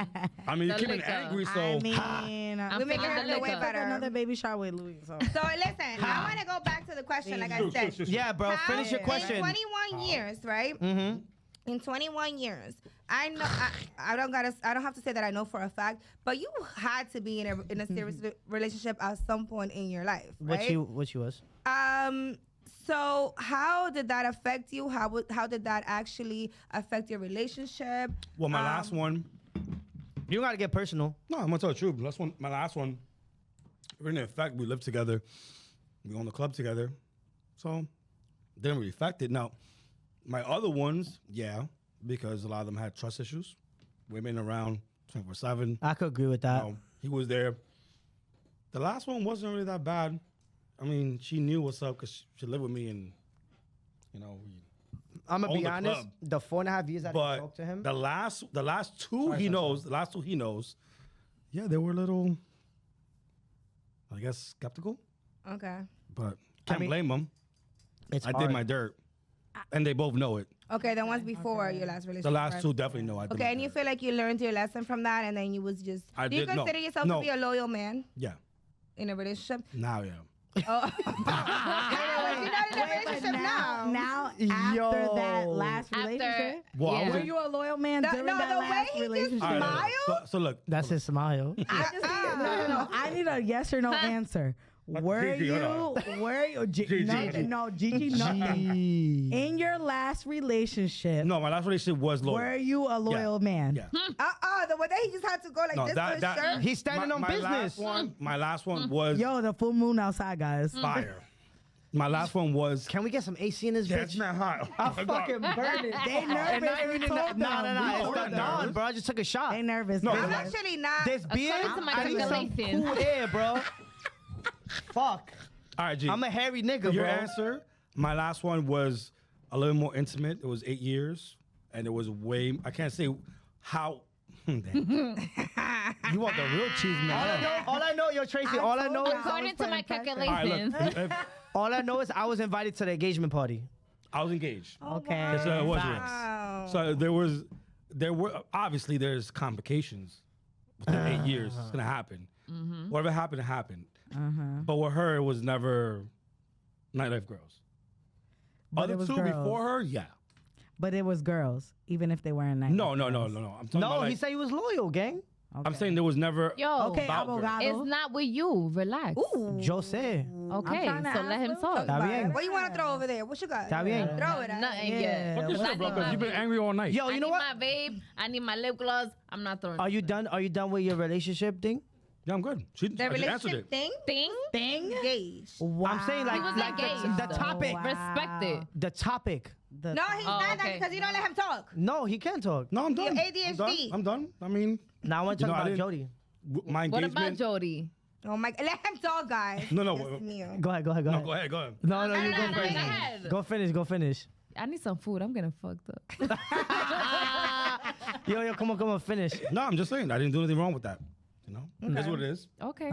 I mean, you're the keeping liquor. angry, so. I mean, I'm We make feeling her the feel way liquor. better. another baby shot with Louis. So. So listen, I want to go back to the question, like I said. Yeah, bro. How Finish your in question. 21 years, right? Mm-hmm. In 21 years, I know I don't have to say that I know for a fact, but you had to be in a serious relationship at some point in your life, right? What she was? So how did that affect you? How did that actually affect your relationship? Well, my last one. You don't gotta get personal. No, I'm gonna tell the truth. My last one. In effect, we lived together. We owned the club together, so didn't really affect it. Now, my other ones, yeah, because a lot of them had trust issues. Women around 24/7. I could agree with that. He was there. The last one wasn't really that bad. I mean, she knew what's up because she lived with me, and we I'm gonna own be the honest. club. The 4.5 years that I But talked to him, the last two he knows. Yeah, they were a little, I guess, skeptical. Okay. But can't mean, blame them. it's I hard. did my dirt, and they both know it. Okay, the ones before your last relationship. The last right? two definitely know I did. Okay, my and you dirt. feel like you learned your lesson from that, and then you was just. I Do you did- no, consider yourself no. to be a loyal man Yeah, in a relationship? now yeah. Oh, you're not in a relationship now. Now, after Yo. that last After- relationship, Well, I Yeah. was were in- you a loyal man No, during no, that the way last he just relationship? All right, smile? So look, That's his smile. I just no. I need a yes or no answer. Were Gigi, hold you? Gigi. No, Gigi, nothing. In your last relationship, No, my last relationship was loyal. were you a loyal man? Yeah. The way that he just had to go like No, this that- with that- his shirt. He's standing on business. My last one was Yo, the full moon outside, guys. fire. My last one was. Can we get some AC in this That's bitch? not hot. I fucking burn it. They nervous. And not We even told no, them. no, We it's told not them. done, bro. I just took a shot. They nervous. No, guys. I'm actually not. This beer, to my I need some calculations. cool air, bro. Fuck. All right, G. I'm a hairy nigga, For your bro. answer, my last one was a little more intimate. It was 8 years, and it was way. I can't say how. Damn. You want the real cheese, man. All I know, yo, Tracy. All I know is According to my All right, calculations. look. all I know is I was invited to the engagement party. I was engaged. Okay. So it was Facts. Wow. So there were obviously there's complications within 8 years. It's gonna happen. Whatever happened, happened. But with her, it was never nightlife girls. But Other it was two girls. before her, yeah. But it was girls, even if they weren't nice. No. I'm talking about No, like, he said he was loyal, gang. I'm saying there was never. Yo, Okay, About girls. abogado. it's not with you. Relax. Jose. Okay, trying to so let ask him him talk. Está bien. What you want to throw over there? What you got? Está bien. Throw it. Nothing Yeah. yet. Fuck your What's shit, bro, up? because you've been angry all night. Yo, I you know need what? my vape. I need my lip gloss. I'm not throwing. Are you done? Are you done with your relationship thing? Yeah, I'm good. She The answered relationship it. thing? Thing? Thing? Engaged. Wow. I'm saying He was like engaged, the though. topic. Wow. Respect it. The topic. The- No, he's Oh, not that okay. because you don't let him talk. No, he can talk. No, I'm done. You're ADHD. I'm done. I mean, Now I want to You talk know, I about didn't- Jody. my What engagement. about Jody? Oh my! Let him talk, guys. No, no, Yes, wait. Mio. Go ahead. No, go ahead. No, No, you no, go no, finish. go ahead. Go finish. I need some food. I'm getting fucked up. Yo, come on, finish. No, I'm just saying I didn't do anything wrong with that. You know, that's what it is. Okay.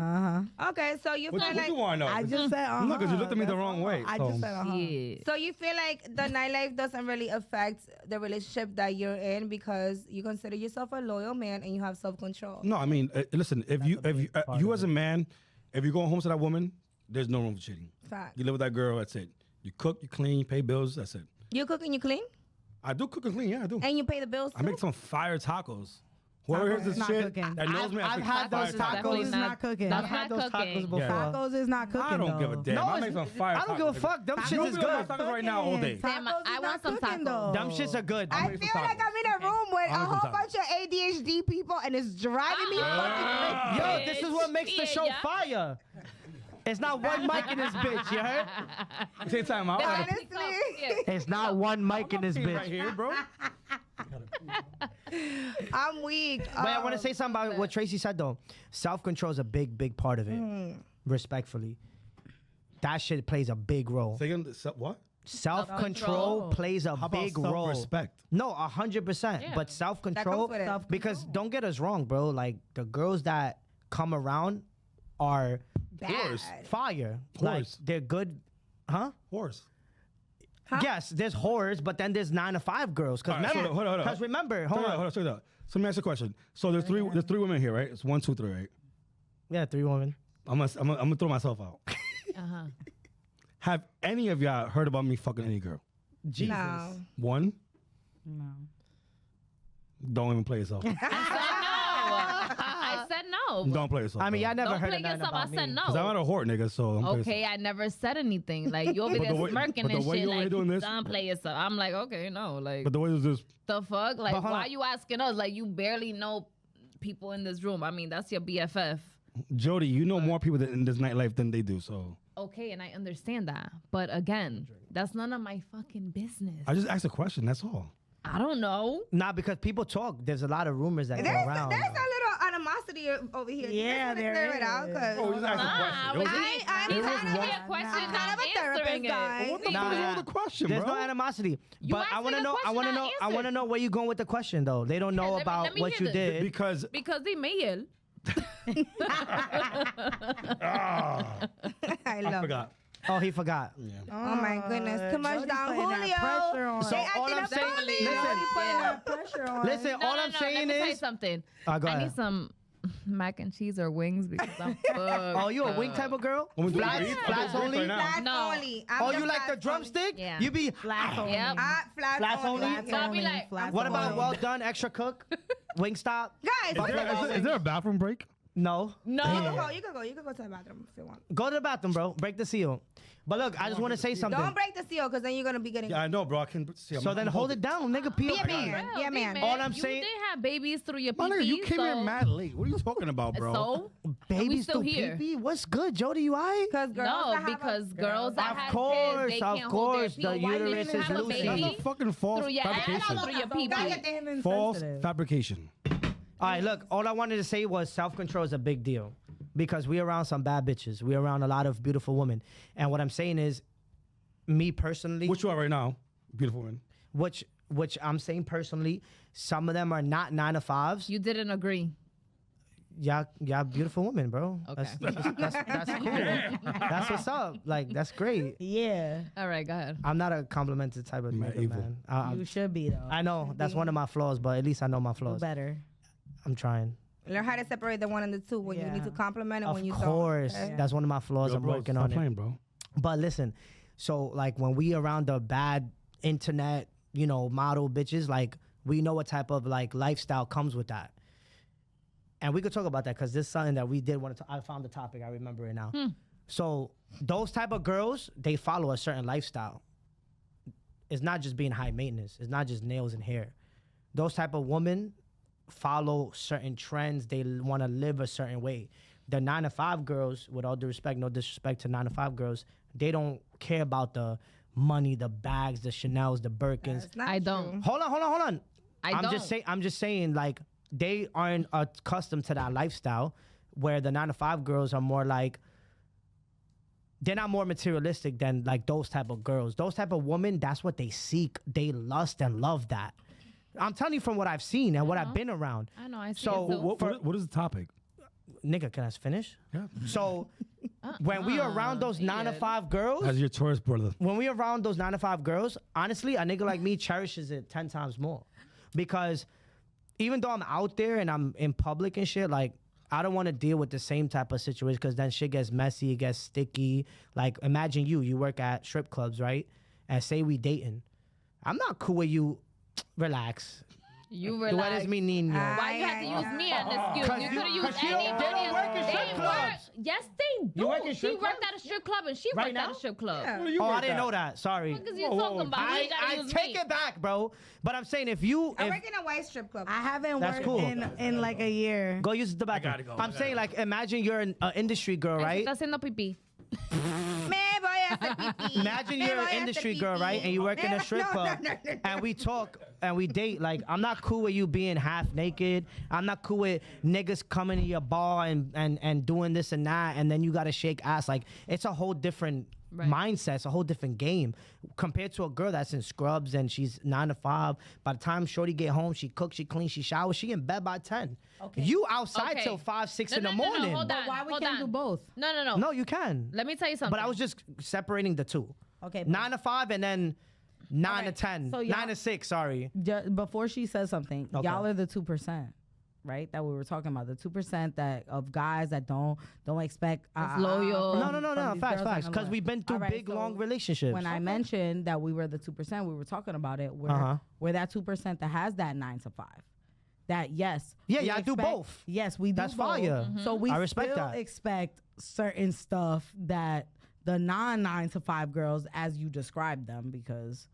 Okay, so you What feel you like want to know? I just said No, 'cause you looked at me the that's wrong way, I so- just said Yeah. so you feel like the nightlife doesn't really affect the relationship that you're in because you consider yourself a loyal man and you have self-control. No, I mean, listen. If you part you of as a man, if you go home to that woman, there's no room for cheating. Fact. You live with that girl. That's it. You cook, you clean, you pay bills. That's it. You cook and you clean, I do cook and clean. Yeah, I do. and you pay the bills I too. make some fire tacos. Whoever hears Tacos this is not shit cooking. that knows me, I I've fix had fire those Definitely Tacos is not cooking. That's I've had not those cooking. tacos before. Yeah. Tacos is not cooking. I don't give a though. damn. No, I it's- make some fire. I don't give a tacos. fuck. Them You shits be is making good. tacos right now all day. Damn, Tacos is I want not some cooking, tacos. though. Them shits are good. I make feel some like tacos. I'm in a room with a I'll make whole some bunch of ADHD people, and it's driving me fucking crazy. Yo, this is what makes the show Yeah. fire. It's not one mic in this bitch, you heard? Take time out. Honestly, It's not one mic in this Right bitch. here, bro. I'm weak. But I want to say something about what Tracy said though. Self-control is a big part of it. Respectfully, that shit plays a big role. Say again, what? Self-control plays a How about big role. self-respect? No, 100%. Yeah. But That self-control, comes with it. because don't get us wrong, bro. Like the girls that come around are Bad. fire. Like Whores. they're good, huh? Horse. Yes, there's whores, but then there's 9 to 5 girls. Because All right, remember, so hold on. because remember, hold on. Hold on. So let me ask you a question. So there's three women here, right? It's 1, 2, 3, right? Yeah, 3 women. I'm gonna throw myself out. Uh-huh. Have any of y'all heard about me fucking any girl? Jesus. No. 1, No. Don't even play yourself. I said no. Don't play yourself. I mean, I never Don't heard play of nothing yourself. about I said me. no. Because I'm not a whore, nigga, so don't play Okay, yourself. I never said anything. Like you over But there the way- smirking but the and way shit. you over here Like doing this- don't play yourself. I'm like, okay, no, like But the way it was just, the fuck? Like But hold why on. you asking us? Like you barely know people in this room. I mean, that's your BFF. Jody, you know more people in this nightlife than they do, so. Okay, and I understand that. But again, that's none of my fucking business. I just asked a question, that's all. I don't know. Nah, because people talk. There's a lot of rumors that go There's around. a little animosity over here. Yeah, Just wanna there clear it out, is. 'cause Oh, just ask a Nah, question. It was- I'm he's kind asking of me a question. I'm kind of a I'm therapist, answering it. guys. What the Nah, fuck is nah. wrong with the question, There's bro? no animosity. You But asked I me want to the know. I question, want to I know. I want to answered. know where you going with the question, though. They don't know let me about hear what you this. did. Because Because dime él. I I love it. forgot. Oh, he forgot. Yeah. Oh my goodness, too much Jody down putting that Julio. pressure on. So They all acting I'm up saying, early. listen, Jody putting that pressure on. listen. All I'm Let saying me tell you is, something. go I ahead. need some mac and cheese or wings because I'm fucked. Oh, you a wing type of girl? Want me to Flats, eat? flats Okay, only. right now. Flats No. only. I'm Oh, the you like the flats drumstick? Yeah. You be. Flats only. Yep. Flats only? Flats So I'll be only. like, Flats What about only. well done, extra cook, Wingstop? Guys, Is there a bathroom break? No. you No. can go. You can go to the bathroom if you want. Go to the bathroom, bro. Break the seal. But look, I just want to say something. Don't break the seal, because then you're gonna be getting. Yeah, I know, bro. I can see. So then hold it down, nigga. Be a P.O.P. man. Be a man. All I'm you saying- did have babies through your My nigga, you pee-pee, came here so- mad late. What are you talking about, bro? So? Babies still through here. pee-pee? What's good, Jody? You alright? Because girls No, that have because a, girls that Of have course, kids, they of can't course, hold their the pee. Why didn't uterus you is have a loosened. baby That's a fucking false through your ass fabrication. or through your pee-pee? Don't get them False insensitive. fabrication. All right, look, all I wanted to say was self-control is a big deal because we around some bad bitches. We around a lot of beautiful women. And what I'm saying is, me personally, Which you are right now, beautiful woman. which I'm saying personally, some of them are not 9 to 5s. You didn't agree. Y'all beautiful women, bro. Okay. That's cool. That's what's up. Like, that's great. Yeah, All right, go ahead. I'm not a complimented type of Man, nigga, evil. man. you should be though. I know that's one of my flaws, but at least I know my Do flaws. better. I'm trying. Learn how to separate the one and the two when you Yeah. need to compliment and Of when you course, don't. Okay? that's one of my flaws. Yo, I'm bro, working stop on it. playing, bro. But listen, so like when we around the bad internet, model bitches, like we know what type of like lifestyle comes with that. And we could talk about that because this is something that we did want to. I found the topic. I remember it now. So those type of girls, they follow a certain lifestyle. It's not just being high maintenance. It's not just nails and hair. Those type of women follow certain trends. They want to live a certain way. The 9 to 5 girls, with all due respect, no disrespect to 9 to 5 girls, they don't care about the money, the bags, the Chanels, the Birkins. That's not I true. don't. Hold on. I don't. I'm just saying, like, they aren't accustomed to that lifestyle where the 9 to 5 girls are more like, they're not more materialistic than like those type of girls. Those type of women, that's what they seek. They lust and love that. I'm telling you from what I've seen and what I've been around. I know. I see So, it. So What is the topic? Nigga, can I finish? Yeah. So when we around those 9 to 5 girls, As your tourist brother. when we around those 9 to 5 girls, honestly, a nigga like me cherishes it 10 times more. Because even though I'm out there and I'm in public and shit, like, I don't want to deal with the same type of situation because then shit gets messy, it gets sticky. Like, imagine you work at strip clubs, right? And say we dating. I'm not cool with you. Relax. you Tú relax. eres mi niño. Why you have to use me as an excuse? You could have used Cause you don't- anybody they don't else. work in They strip work- clubs. Yes, they do. You work in She strip worked clubs? at a strip club and she Right worked at now? a strip club. Yeah. What do you Oh, work I didn't at? know that. Sorry. What is you Whoa, whoa, talking about? You I, ain't gotta I use take me. it back, bro. But I'm saying if you I work in a white strip club. I haven't That's worked cool. in like a year. go use the bathroom. gotta go. I'm saying like imagine you're an industry girl, right? Está haciendo pipí. Me voy a hacer pipí. Imagine Me you're voy a an hacer industry pipí. girl, right? And you work in a strip No, club, no. and we talk and we date. Like, I'm not cool with you being half naked. I'm not cool with niggas coming to your bar and doing this and that, and then you gotta shake ass. Like, it's a whole different mindset. It's a whole different game compared to a girl that's in scrubs and she's 9 to 5. By the time shorty get home, she cooks, she cleans, she showers, she in bed by 10. Okay. You outside Okay. till 5, 6 No, in the no, no, no, morning. hold on. But why we hold can't on. do both? No. No, you can. Let me tell you something. But I was just separating the two. Okay, but- 9 to 5 and then 9 to Alright, 10. so 9 y'all- to 6, sorry. Before she says something, Okay. y'all are the 2%. right? That we were talking about, the 2% that of guys that don't expect It's loyal. No. Facts. Because we've been through big, long relationships. When I mentioned that we were the 2%, we were talking about it. We're that 2% that has that 9 to 5. That yes, yeah, I do both. Yes, we do. That's both. fire. So we I respect still that. expect certain stuff that the non-9 to 5 girls, as you described them, because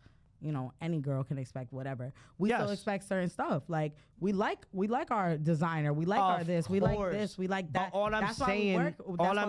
any girl can expect whatever. We still expect certain stuff. Like we like our designer. We like our this. We like this. We like that. But all I'm that's saying, why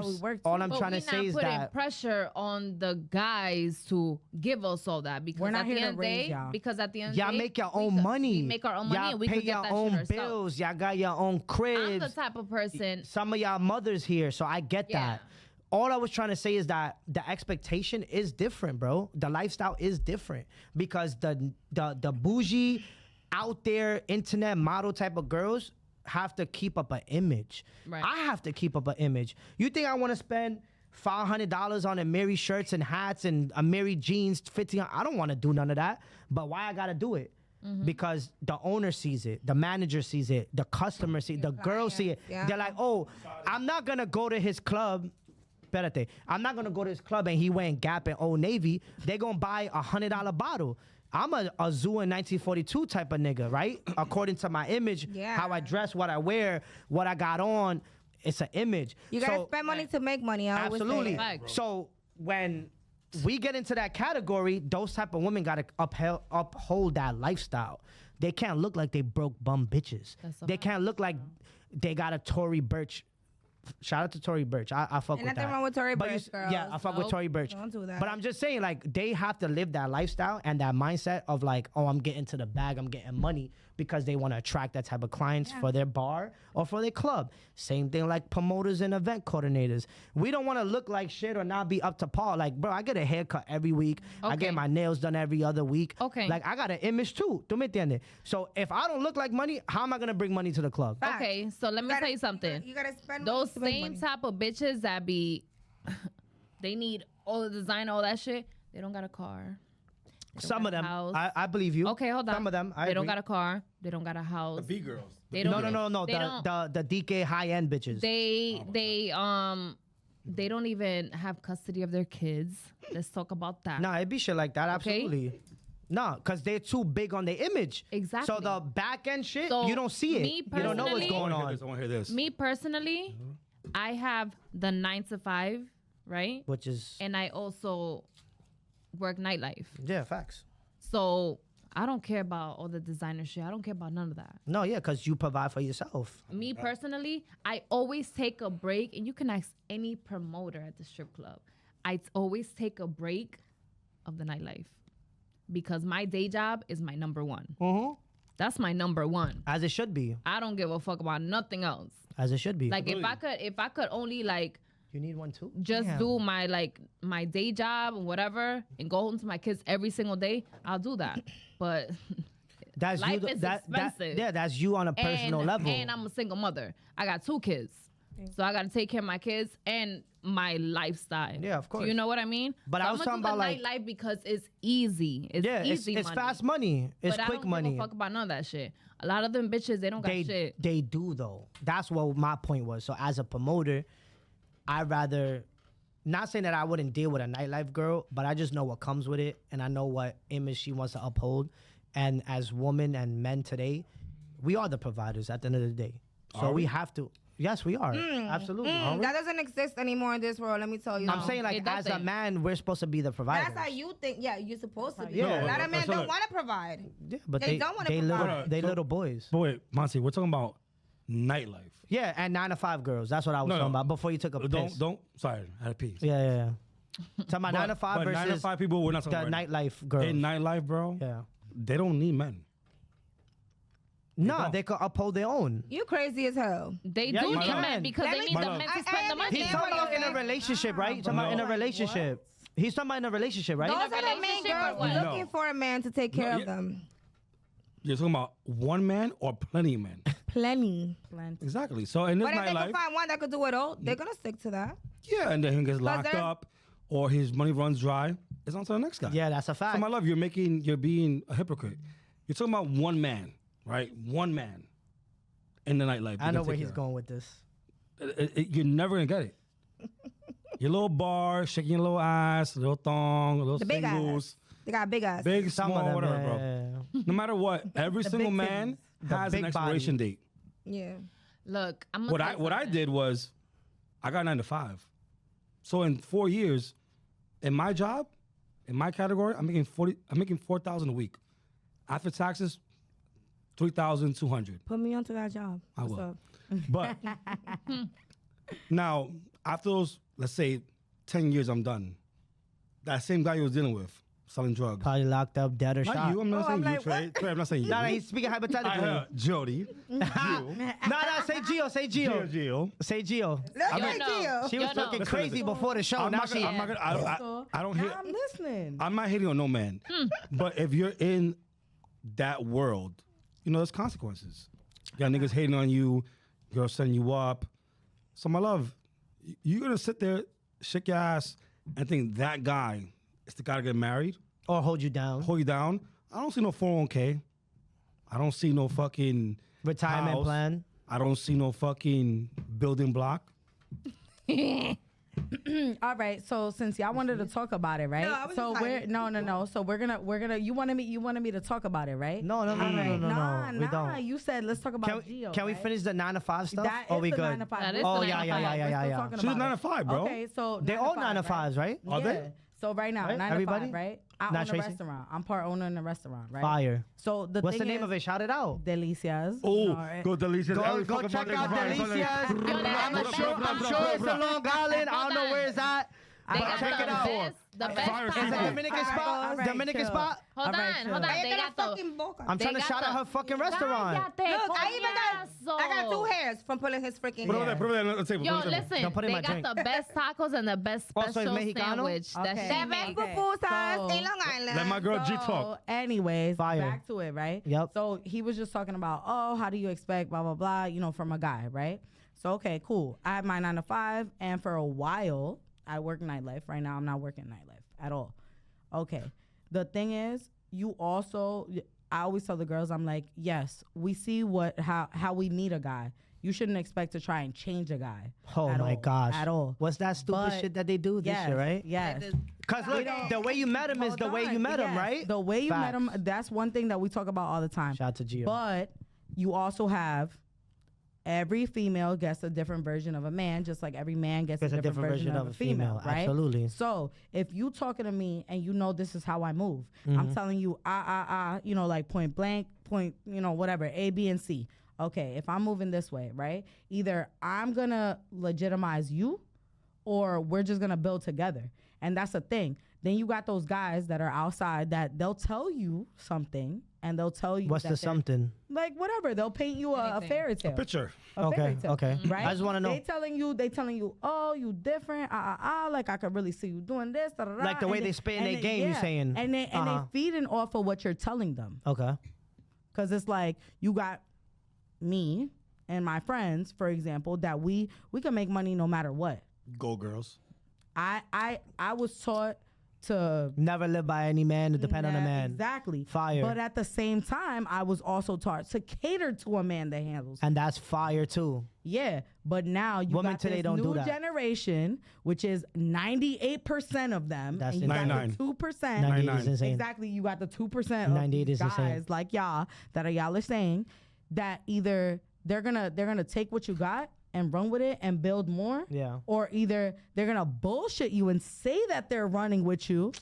we work. all I'm But trying to say is we're not that putting pressure on the guys to give us all that, because We're not at here the to end of the raise day, y'all. because at the end of y'all the day, make your we own money. We make our own money, y'all and we pay could get your that own shit ourselves. bills. Y'all got your own cribs. I'm the type of person. Some of y'all mothers here, so I get that. All I was trying to say is that the expectation is different, bro. The lifestyle is different because the bougie, out there, internet model type of girls have to keep up an image. Right. I have to keep up an image. You think I want to spend $500 on a Mary shirts and hats and a Mary jeans, $1,500? I don't want to do none of that. But why I gotta do it? Because the owner sees it, the manager sees it, the customer sees it, the girls see it. Yeah. They're like, oh, I'm not gonna go to his club. Espérate. I'm not gonna go to his club and he wearing Gap and Old Navy. They're gonna buy $100 bottle. I'm a Zoo in 1942 type of nigga, right? According to my image, how I dress, what I wear, what I got on, it's an image. You gotta spend money to make money. I always say Absolutely. it. So when we get into that category, those type of women gotta uphold that lifestyle. They can't look like they broke bum bitches. They can't look like they got a Tory Burch. Shout out to Tory Burch. I fuck with that. Nothing wrong with Tory But Burch, girls. Yeah, I fuck with Tory Burch. Don't do that. But I'm just saying, like, they have to live that lifestyle and that mindset of like, oh, I'm getting to the bag, I'm getting money, because they want to attract that type of clients for their bar or for their club. Same thing like promoters and event coordinators. We don't want to look like shit or not be up to par. Like, bro, I get a haircut every week. I get my nails done every other week. Okay. Like, I got an image too. ¿Tú me entiendes? So if I don't look like money, how am I going to bring money to the club? Okay, so let me tell you something. You gotta spend Those money to make same money. type of bitches that be, they need all the design, all that shit. They don't got a car. Some of them, house. I believe you. Okay, hold on. Some of them, I they don't agree. got a car. They don't got a house. B girls. They don't. No. They don't. The DK high end bitches. They don't even have custody of their kids. Let's talk about that. Nah, it be shit like that. Okay. Absolutely. No, because they're too big on their image. Exactly. So the back end shit, So, you don't see it. me You don't know what's personally- going I on. want to hear this. Me personally, I have the 9 to 5, right? Which is, And I also work nightlife. yeah, facts. So I don't care about all the designer shit. I don't care about none of that. No, yeah, because you provide for yourself. Me personally, I always take a break, and you can ask any promoter at the strip club. I always take a break of the nightlife because my day job is my number one. That's my number one. As it should be. I don't give a fuck about nothing else. As it should be. Like if I could only like you need one too? just Damn. do my day job and whatever and go home to my kids every single day, I'll do that. But That's life you, is that, expensive. yeah, that's you on a personal level. And I'm a single mother. I got 2 kids. So I got to take care of my kids and my lifestyle. Yeah, of course. You know what I mean? But so I was I'm talking gonna about, do like- the nightlife because it's easy. It's yeah, easy it's money. fast money. It's But quick I don't money. give a fuck about none of that shit. A lot of them bitches, they don't got shit. They do though. That's what my point was. So as a promoter, I'd rather, not saying that I wouldn't deal with a nightlife girl, but I just know what comes with it, and I know what image she wants to uphold. And as women and men today, we are the providers at the end of the day. So we have to. Yes, we are. Absolutely. Are we? That doesn't exist anymore in this world. Let me tell you. I'm saying, like, it as a doesn't. man, we're supposed to be the providers. That's how you think. Yeah, you're supposed to be. Yeah. A lot of men So don't look- want to provide. Yeah, but They don't wanna they little, provide. they So- little boys. But wait, Monty, we're talking about nightlife. Yeah, and 9 to 5 girls. That's what I was No, talking no. about before you took a piss. Sorry, I had a piece. Yeah. Talking about 9 to 5 but versus 9 to 5 people, we're not the talking about nightlife girls. In nightlife, bro, Yeah. they don't need men. No, don't. they could uphold their own. You crazy as hell. They Yeah, do you need can. men because Let they me- need My the love. men to I spend the money. He's understand talking what about in you're a saying. relationship, right? Talking about in a No. relationship. He's talking about in a relationship, right? Those are the main relationship or girls what? looking No. for a man to take care No, of yeah. them. You're talking about one man or plenty men. Plenty. Exactly. So in this But if they can nightlife, find one that could do it all, they're gonna stick to that. yeah, and then he gets locked there's- up or his money runs dry, it's on to the next guy. Yeah, that's a fact. So my love, you're being a hypocrite. You're talking about one man, right? One man. in the nightlife. I know where he's going with this. You're never gonna get it. Your little bar, shaking your little ass, little thong, little The big singles, ass. They got big ass. big, Some of small, them, whatever, yeah, bro. yeah, yeah. No matter what, every The single big man titties. has an big body. expiration date. Yeah. Look, I'm What I did was, I got 9 to 5. So in 4 years, in my job, in my category, I'm making $4,000 a week. After taxes, $3,200. Put me onto that job. I What's will. up? But now, after those, let's say, 10 years, I'm done. That same guy you was dealing with, selling drugs. Probably locked up, dead or Not shot. you. I'm not Oh, saying I'm you, like, Trey. Trey, I'm not saying you. No, he's speaking hypothetically. Jody. No, say Gio. Say Gio. Gio. Say Gio. Let's Yo, make no. Gio. She was Yo, no. looking Listen, crazy listen. before the show. I'm Now not she. gonna, I'm not gonna, I don't Now hit. I'm listening. I'm not hating on no man. But if you're in that world, you know, there's consequences. You got niggas hating on you, girls setting you up. So my love, you're gonna sit there, shake your ass, and think that guy is the guy to get married, Or hold you down. hold you down. I don't see no 401k. I don't see no fucking Retirement house. plan. I don't see no fucking building block. All right, so since y'all wanted to talk about it, right? No, I was so just we're hiding. no. So we're gonna. You wanted me to talk about it, right? No. Nah, We don't. You said let's talk about Can, Gio. can we right? finish the 9 to 5 stuff? That Or is we the good? 9 to 5. That is Oh, the yeah, 9 to yeah, 5. yeah, yeah, yeah. She's 9 to 5, bro. Okay, so They're 9 all to 9 to 5, 5s, right? Are they? Yeah. So right now, Right? 9 Everybody? to 5, right? I Not own a Tracy? restaurant. I'm part owner in a restaurant, right? Fire. So the What's thing the name is, of it? Shout it out. Delicias. Oh, right? go Delicious. Every Go fucking check Monday out to Friday, Sunday. Delicias. Yo, I'm sure it's a Long Island. I don't know where it's at. They But got check it out. the best Fire It's a seafood. Dominican All spot. right, Dominican chill. spot. Hold All right, on, chill. hold on. They They got got the. fucking boca. I'm They trying to got shout out the- her fucking restaurant. Cállate, Look, I got 2 coñazo. hairs from pulling his freaking Put it over hair. there, put it over there on the table. Yo, put it over there. listen, Don't put it in they my got drink. the best tacos and the best Also, special it's Mexicano? sandwich. That Okay. she The made. best Okay, pupusas so- in Long Island. Let my girl G talk. Anyways, Fire. back to it, right? Yep. So he was just talking about, oh, how do you expect blah blah blah, you know, from a guy, right? So okay, cool. I have my 9 to 5, and for a while I work nightlife. Right now, I'm not working nightlife at all. Okay. The thing is, you also, I always tell the girls, I'm like, yes, we see how we need a guy. You shouldn't expect to try and change a guy. Oh at my all, gosh. At all. What's that stupid But shit that they do this Yes, year, right? Yes. Because look, the way you met him is Hold the way you on. met him, Yes, right? The way you met him, Facts. that's one thing that we talk about all the time. Shout out to Gio. But you also have every female gets a different version of a man, just like every man gets a different version of a female, right? Absolutely. So if you talking to me and you know this is how I move, I'm telling you, you know, like point blank, point, you know, whatever, A, B, and C. Okay, if I'm moving this way, right? Either I'm gonna legitimize you, or we're just gonna build together. And that's the thing. Then you got those guys that are outside that they'll tell you something, and they'll tell you What's that the they're- something? like whatever. They'll paint you a fairy tale. Picture. A fairy Okay, tale, okay. Right? I just want to know. They telling you, oh, you different, like I could really see you doing this, da, da, da. Like the way And they then- spit in and their then- game, you yeah. saying. And they Uh-huh. feeding off of what you're telling them. Okay. Cause it's like you got me and my friends, for example, that we can make money no matter what. Go girls. I was taught to Never live by any man to depend on a man. Exactly. Fire. But at the same time, I was also taught to cater to a man that handles. And that's fire too. Yeah, but now you Women got today this don't do new that. generation, which is 98% of them. That's and you got the 99. 2%. 98 99. is insane. Exactly, you got the 2% of 98 these is insane. guys like y'all that y'all are saying that either they're gonna take what you got and run with it and build more, Yeah. or either they're gonna bullshit you and say that they're running with you,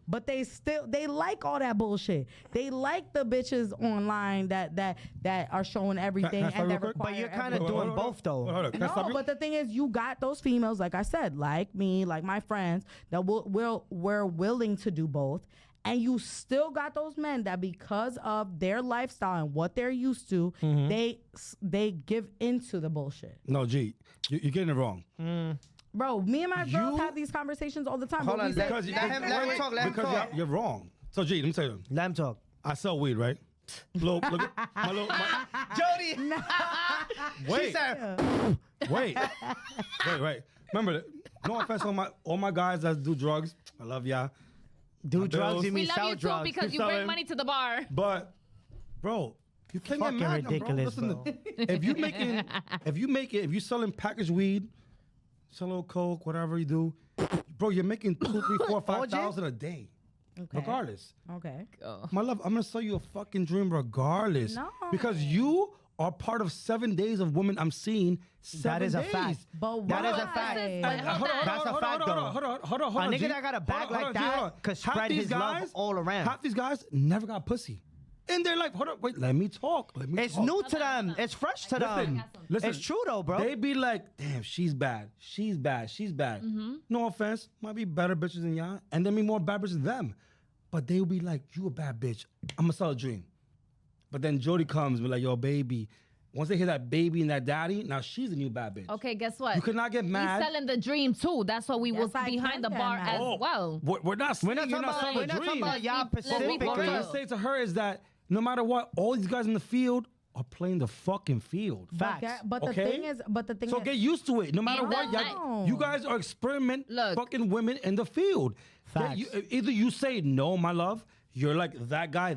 but they like all that bullshit. They like the bitches online that are showing everything Can I stop and real that quick? But require you're kind of everything. doing both though. Hold on. Can I stop No, you? but the thing is, you got those females, like I said, like me, like my friends, that we're willing to do both. And you still got those men that, because of their lifestyle and what they're used to, they give into the bullshit. No, G, you're getting it wrong. Bro, me and my girls You- have these conversations all the time. Hold but we on, say- Because let him talk, let him because talk. you're wrong. So G, let me tell you. Let him talk. I sell weed, right? Look, my Jody. wait, She said, wait. Remember, no offense on all my guys that do drugs. I love y'all. do My drugs, bills. you We mean love sell you too drugs. because You you bring selling- money to the bar. But, bro, You can't Fucking get mad, ridiculous, bro. bro. If you selling packaged weed, sell a little coke, whatever you do, bro, you're making 2, 3, 4, 5,000 a day, regardless. Okay. My love, I'm gonna sell you a fucking dream regardless. No. Because you are part of 7 days of women I'm seeing. 7 That is a days. fact. But That is a why? fact. Hold on. A nigga that got a bag like that could spread his love all around. Half these guys never got pussy. In their life, hold on, wait, let me talk. It's new to them. It's fresh to them. Listen, It's true though, bro. They be like, damn, she's bad. She's bad. She's bad. No offense. Might be better bitches than y'all. And then be more bad bitches than them. But they'll be like, you a bad bitch. I'm going to sell a dream. But then Jody comes and be like, yo, baby. Once they hear that baby and that daddy, now she's a new bad bitch. Okay, guess what? You could not get mad. He's selling the dream too. That's why we Yes, was I behind the can bar get as mad. well. We're not saying you're not selling we're a not talking dream. about y'all Let's be specifically. What I'm trying to say to her is that no matter what, all these guys in the field are playing the fucking field. Facts. But the Okay? thing is, So get used to it. No matter what, No. you guys are experiment Look. fucking women in the field. Facts. Either you say no, my love. You're like that guy.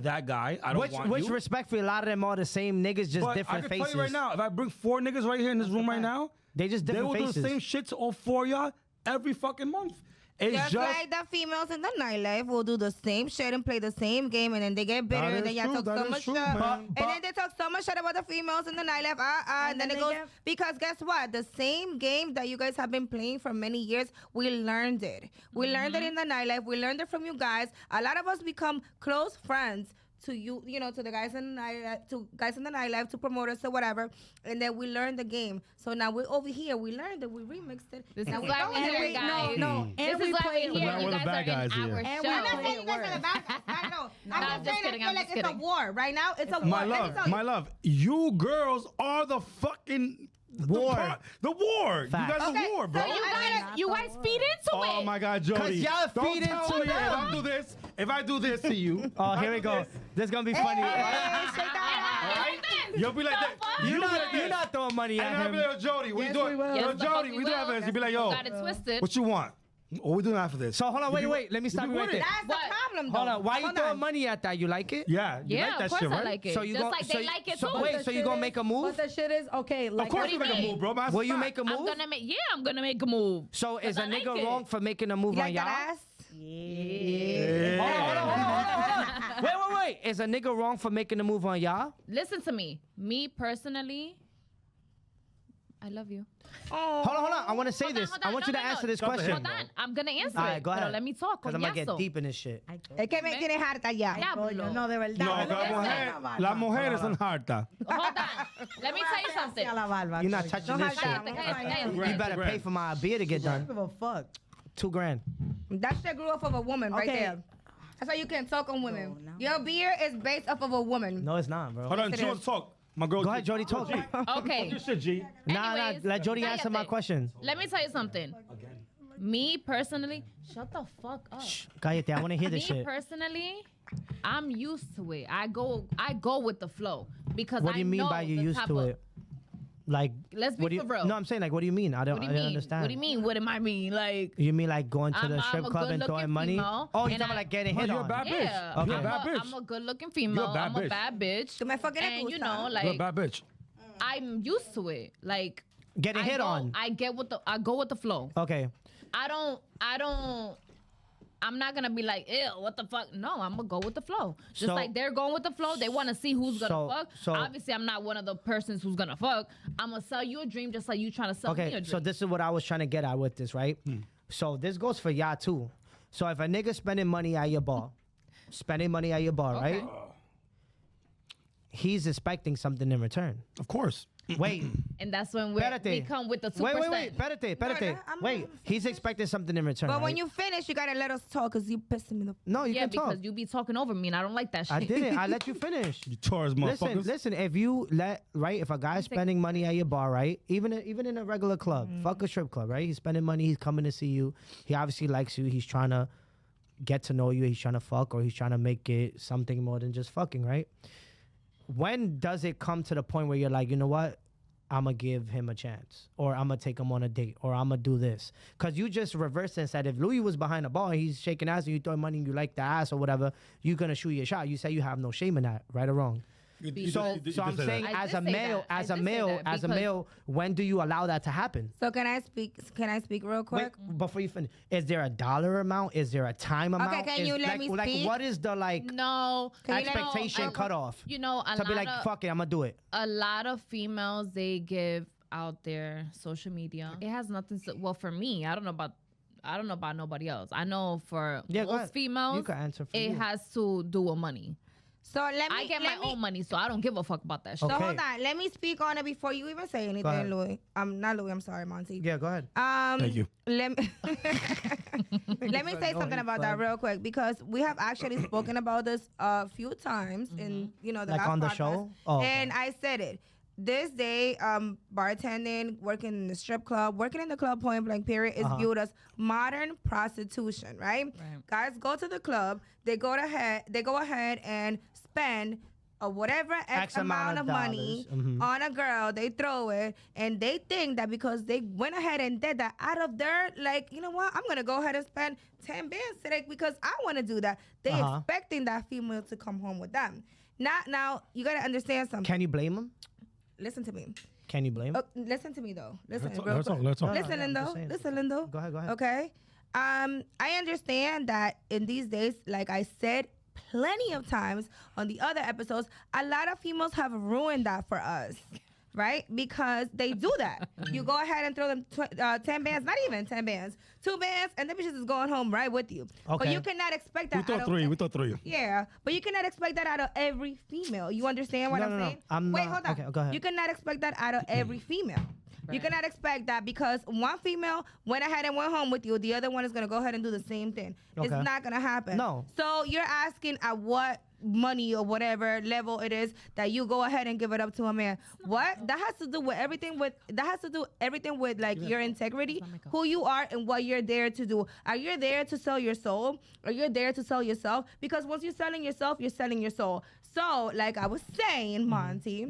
I don't want Which you. respectfully, a lot of them are the same niggas, just But different I can faces. tell you right now, if I bring 4 niggas right here in this room right now, They just they different will do faces. the same shit to all 4 of y'all every fucking month. It's Just like the females in the nightlife will do the same shit and play the same game, and then they get bitter, That and is then y'all true, talk that so is much true, shit, man. and then they talk so much shit about the females in the nightlife, and then then it they goes get- because guess what? The same game that you guys have been playing for many years, we learned it. We learned it in the nightlife. We learned it from you guys. A lot of us become close friends to you, to the guys in the nightlife, to promoters, to whatever, and then we learned the game. So now we're over here. We learned it. We remixed it. This now is we why know we're it. here, We- guys. No, This and we is why play we're here. We're You the guys bad are guys in here. our And show. we I'm not play saying it you guys are the worse. bad guys. I know. I'm I'm just just saying kidding, I I'm feel like just it's a kidding. war right now. It's a war. My Let me love, tell you. my love, you girls are the fucking War. The war. Facts. You guys Okay, are war, so bro. You guys feed into Oh it. my God, Jody! 'Cause y'all Don't feed tell into me them. if I do this to you. Oh, if I here we do go. this, This is gonna be funny. You'll be like that. You're not throwing money And at I'll be him. like, yo, Jody, we Yes, do we it. will. Yo, Yes, the fuck Jody, we we do will. have this. You'll be like, yo, Got it twisted. what you want? What we doing after this? So hold on, wait. Let me stop you right there. That's the What? problem, though. Hold on. Why you Hold throwing on. money at that? You like it? Yeah, you Yeah, like that of course shit, I right? like it. So you Just gon- like so they you- like it so too. wait, so you gonna make a move? But the shit is okay. Like, Of course do you you make a mean? move, bro. Man, Will you stop. make a move? I'm gonna make a move. So is a I like nigga it. wrong for making a move You on like y'all? that ass? Yeah. Hold on. Wait. Is a nigga wrong for making a move on y'all? Listen to me. Me personally, I love you. Oh. Hold on. I want to say Hold on, this. hold I on. want you to No, answer no. this Jump question. ahead. Hold on. I'm gonna answer All right, it. go Pero ahead. let me talk. Because I'm gonna get coñazo. deep in this shit. Es que me tienes harta ya. Diablo. no, de verdad. No, Listen. las mujeres son hartas. Hold on. Let me tell you something. A la barba, You're not coño. touching No, this shit. Cállate. You better pay for my beer to get I don't done. give a fuck. $2,000. That shit grew off of a woman right Okay. there. That's why you can talk on women. Oh, no. Your beer is based off of a woman. No, it's not, bro. Hold on, Yes, it G wants is. to talk. My girl. Go ahead, Jody, talk. Okay. Your shit, G. Nah. Anyways, Let Jody answer my cállate. question. Let me tell you something. Me personally, shut the fuck up. Cállate, I want to hear this Me shit. personally, I'm used to it. I go with the flow because What do I you mean know by you the used type to of- it? Like, Let's be what do you, for real. No, I'm saying, like, what do you mean? I don't What do you mean? understand. What do you mean? What am I mean? Like, You mean like going to the I'm strip a club and good-looking throwing money? female, Oh, you're and talking I- like getting Oh, hit you're a on. bad yeah, bitch. You're a bad bitch. I'm a good-looking female. You're a bad I'm a bitch. bad bitch. Que me fucking And you gusta. know, You're a like, bad bitch. I'm used to it. Like, Getting hit on. I go with the flow. Okay. I'm not gonna be like, ew, what the fuck? No, I'm gonna go with the flow. Just So- like they're going with the flow. They want to see who's gonna fuck. so- Obviously, I'm not one of the persons who's gonna fuck. I'm gonna sell you a dream just like you trying to sell me a Okay, dream. so this is what I was trying to get at with this, right? So this goes for y'all too. So if a nigga spending money at your bar, right? He's expecting something in return. Of course. Wait, and that's when we espérate. come with the 2%. Wait, espérate. I'm- Wait, he's expecting something in return. But when right? you finish, you gotta let us talk because you pissing me the. No, you Yeah, can talk. because you be talking over me and I don't like that shit. I didn't. I let you finish. You Taurus motherfuckers. Listen. If you if a guy's spending money at your bar, right? Even in a regular club, fuck a strip club, right? He's spending money. He's coming to see you. He obviously likes you. He's trying to get to know you. He's trying to fuck, or he's trying to make it something more than just fucking, right? When does it come to the point where you're like, you know what? I'm going to give him a chance, or I'm going to take him on a date, or I'm going to do this. Because you just reversed and said, if Louis was behind the bar, he's shaking ass and you throw money and you like the ass or whatever, you're going to shoot your shot. You say you have no shame in that, right or wrong? So I'm saying, I as did a say male, that. I as a did say male, that as a because- male, when do you allow that to happen? So can I speak? Can I speak real quick? Wait, before you finish, is there a dollar amount? Is there a time amount? can you let me like speak? what is the No. Can you let me- expectation cutoff? You know, To be like, fuck it, I'm gonna do it. a lot of females, they give out their social media. It has nothing to, well, for me, I don't know about nobody else. I know for Yeah, go most ahead. females, You can answer for it you. has to do with money. So let me. I get my own money, so I don't give a fuck about that shit. So Okay. hold on. Let me speak on it before you even say ahead. anything, Louis. Not Louis. I'm sorry, Monty. Yeah, go ahead. Thank you. Let me let me say something about that real quick because we have actually spoken about this a few times in the Like last on the podcast. show? Oh, okay. And I said it. This day, bartending, working in the strip club, working in the club point blank period is viewed as modern prostitution, right? Guys go to the club, they go ahead and spend whatever X amount of money on a girl, they throw it, and they think that because they went ahead and did that out of their, like, you know what, I'm gonna go ahead and spend 10 bands today because I want to do that. They expecting that female to come home with them. Now you gotta understand something. Can you blame him? Listen to me. Can you blame him? Listen to me though. Listen, Let's talk, real let's quick. talk, let's talk. Listen, yeah, I'm just Lindo. saying. Listen, Lindo. Go ahead. Okay. I understand that in these days, like I said plenty of times on the other episodes, a lot of females have ruined that for us. Right? Because they do that. You go ahead and throw them 10 bands, not even 10 bands, 2 bands, and them bitches is going home right with you. But Okay. you cannot expect that. We thought three. Yeah, but you cannot expect that out of every female. You understand what No, I'm no, no. saying? I'm Wait, not- hold on. okay, go ahead. You cannot expect that out of every female. You cannot expect that because one female went ahead and went home with you, the other one is gonna go ahead and do the same thing. It's Okay. not gonna happen. No. So you're asking at what money or whatever level it is that you go ahead and give it up to a man. What? That has to do with everything with like your integrity, who you are and what you're there to do. Are you there to sell your soul? Are you there to sell yourself? Because once you're selling yourself, you're selling your soul. So, like I was saying, Monty,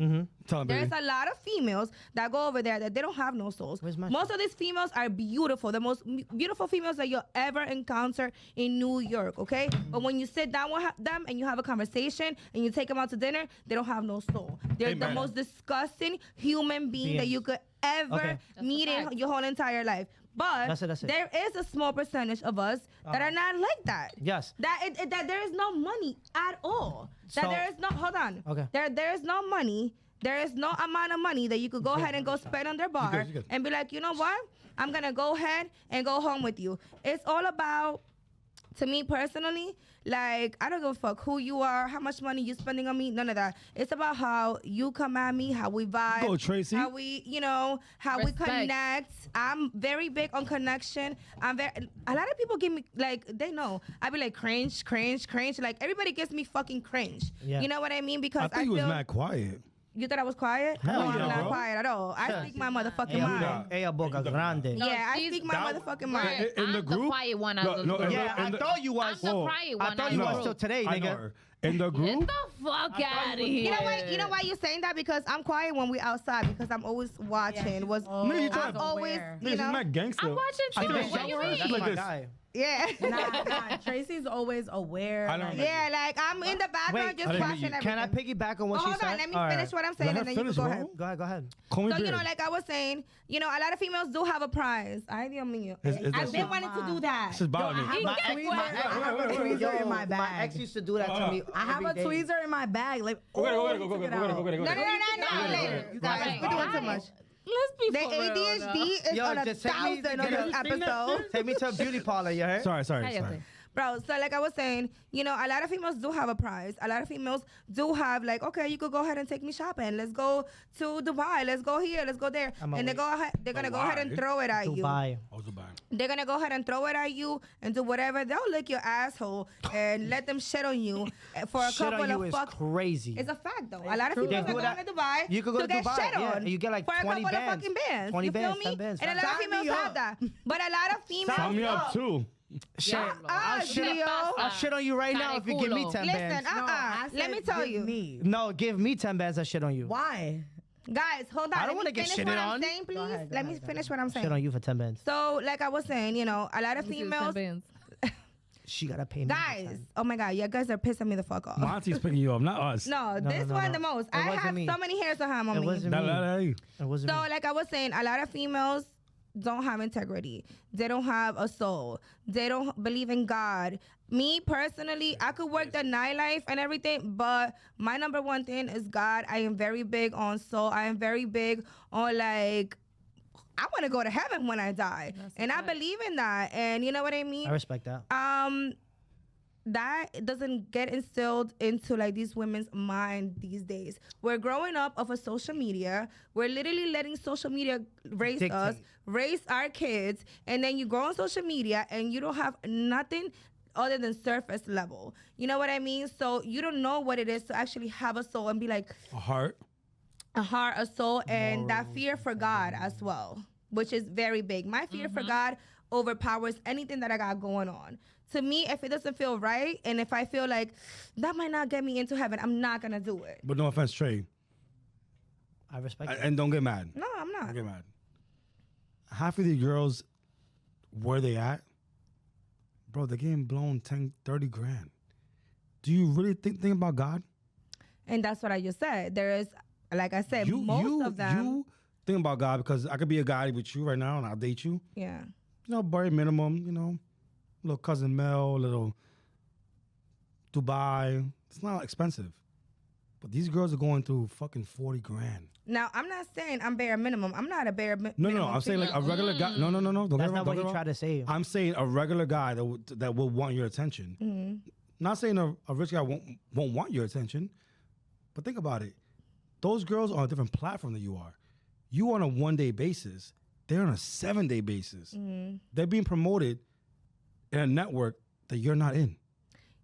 Tell him, there's baby. a lot of females that go over there that they don't have no souls. Where's my Most of these females are beautiful, the most beautiful females that you'll ever encounter in New York, okay? But when you sit down with them and you have a conversation and you take them out to dinner, they don't have no soul. They're the Amen. most disgusting human being that you could ever Okay. meet in your whole entire life. But That's it. there is a small percentage of us that are not like that. Yes. That there is no money at all. That So- there is no, hold on. Okay. There is no money. There is no amount of money that you could go ahead and go spend on their bar you good. and be like, you know what? I'm going to go ahead and go home with you. It's all about, to me personally, like, I don't give a fuck who you are, how much money you spending on me, none of that. It's about how you come at me, how we vibe. Go, Tracy. How we, how Respect. we connect. I'm very big on connection. A lot of people give me, like, they know. I be like, cringe. Like, everybody gives me fucking cringe. Yeah. You know what I mean? Because I think you was mad quiet. You thought I was quiet? Hell No, I'm yeah, not bro. quiet at all. I speak my motherfucking Ella, mind. ella boca grande. No, Yeah, I she's- speak my motherfucking mind. Right. In the I'm group? the quiet one out No, of the no, group. Yeah, I in the- thought you was. I'm the quiet one I thought out you of was the till group. today, I know nigga. her. In the Get group? the fuck out of here. You know what? You know why you're saying that? Because I'm quiet when we outside because I'm always watching. Nigga, you I'm tryna- always, Nigga, you she's know. mad gangster. I'm watching I too. think What she's you like- mean? she's like my this. guy. Yeah. Nah, Tracy's always aware. I don't like- know. Yeah, like I'm in the background Wait, just I didn't watching meet you. everything. Can I piggyback on what Oh, she hold said? on, let me All right. finish what I'm saying Let and her then you can finish, go bro. ahead. Go ahead. Call me So, bitch. like I was saying, a lot of females do have a prize. Ay, Dios mío. Is that I've been shit- wanting to do that. This is bothering me. My Get ex, what? my ex, I have a tweezer in my bag. My ex used to do that to me. I have a every day. tweezer in my bag. Like, Go get it, oh, go he get took it, it go get it, out. go get it, go No, get it. no, later. You guys, Right. we're doing too much. Let's be The for real, ADHD is Yo, on a just take me- 1,000 on get this a- episode. Take me to a beauty parlor, you heard? Sorry. Cállate. Bro, so like I was saying, a lot of females do have a prize. A lot of females do have like, okay, you could go ahead and take me shopping. Let's go to Dubai. Let's go here. Let's go there. I'ma And they're gonna go ahead and Dubai? throw it at you. Dubai. I was Dubai. They're gonna go ahead and throw it at you and do whatever. They'll lick your asshole and let them shit on you for a Shit couple on you of is fuck. crazy. It's a fact though. A lot of true. females They are do going that. to Dubai You could go to get Dubai, shit yeah, on. and you get like for a 20 couple bands. of fucking bands. 20 you feel bands, me? 10 bands. And a lot of Sign females me have up. that. But a lot of females. Sign me up too. Shit. Ah, I'll Gio. shit on you right now if you give me 10 Listen, bands. I let said me tell give you. Me. No, give me 10 bands. I shit on you. Why? Guys, hold on. I don't Let wanna me get finish shitted what I'm on. saying, please. Go ahead, Let me go finish what I'm Shit saying. on you for 10 bands. So, like I was saying, a lot of females, she gotta pay me. Guys, oh my God, you guys are pissing me the fuck off. Monty's picking you up, not us. No, this one the most. I wasn't have me. so many hairs on him on It me. wasn't me. It wasn't So, me. like I was saying, a lot of females don't have integrity. They don't have a soul. They don't believe in God. Me personally, I could work the nightlife and everything, but my number one thing is God. I am very big on soul. I am very big on like, I want to go to heaven when I die, and I believe in that. And you know what I mean? I respect that. That doesn't get instilled into like these women's mind these days. We're growing up off of social media. We're literally letting social media raise us, raise our kids, and then you go on social media and you don't have nothing other than surface level. You know what I mean? So you don't know what it is to actually have a soul and be like A heart. a soul, and that fear for God as well, which is very big. My fear for God overpowers anything that I got going on. To me, if it doesn't feel right, and if I feel like that might not get me into heaven, I'm not gonna do it. But no offense, Trey. I respect it. And don't get mad. No, I'm not. Don't get mad. Half of the girls, where they at, bro, they're getting blown 10, 30 grand. Do you really think about God? And that's what I just said. There is, like I said, most of them. You think about God because I could be a guy with you right now and I'll date you. Yeah. You know, bare minimum, you know, little cousin Mel, little Dubai. It's not expensive. But these girls are going through fucking 40 grand. Now, I'm not saying I'm bare minimum. I'm not a bare minimum. No. I'm saying like a regular guy. No. Don't That's get me wrong, not don't what get he me wrong. tried to say. I'm saying a regular guy that will want your attention. Not saying a rich guy won't want your attention. But think about it. Those girls are on a different platform than you are. You on a 1-day basis. They're on a 7-day basis. They're being promoted in a network that you're not in.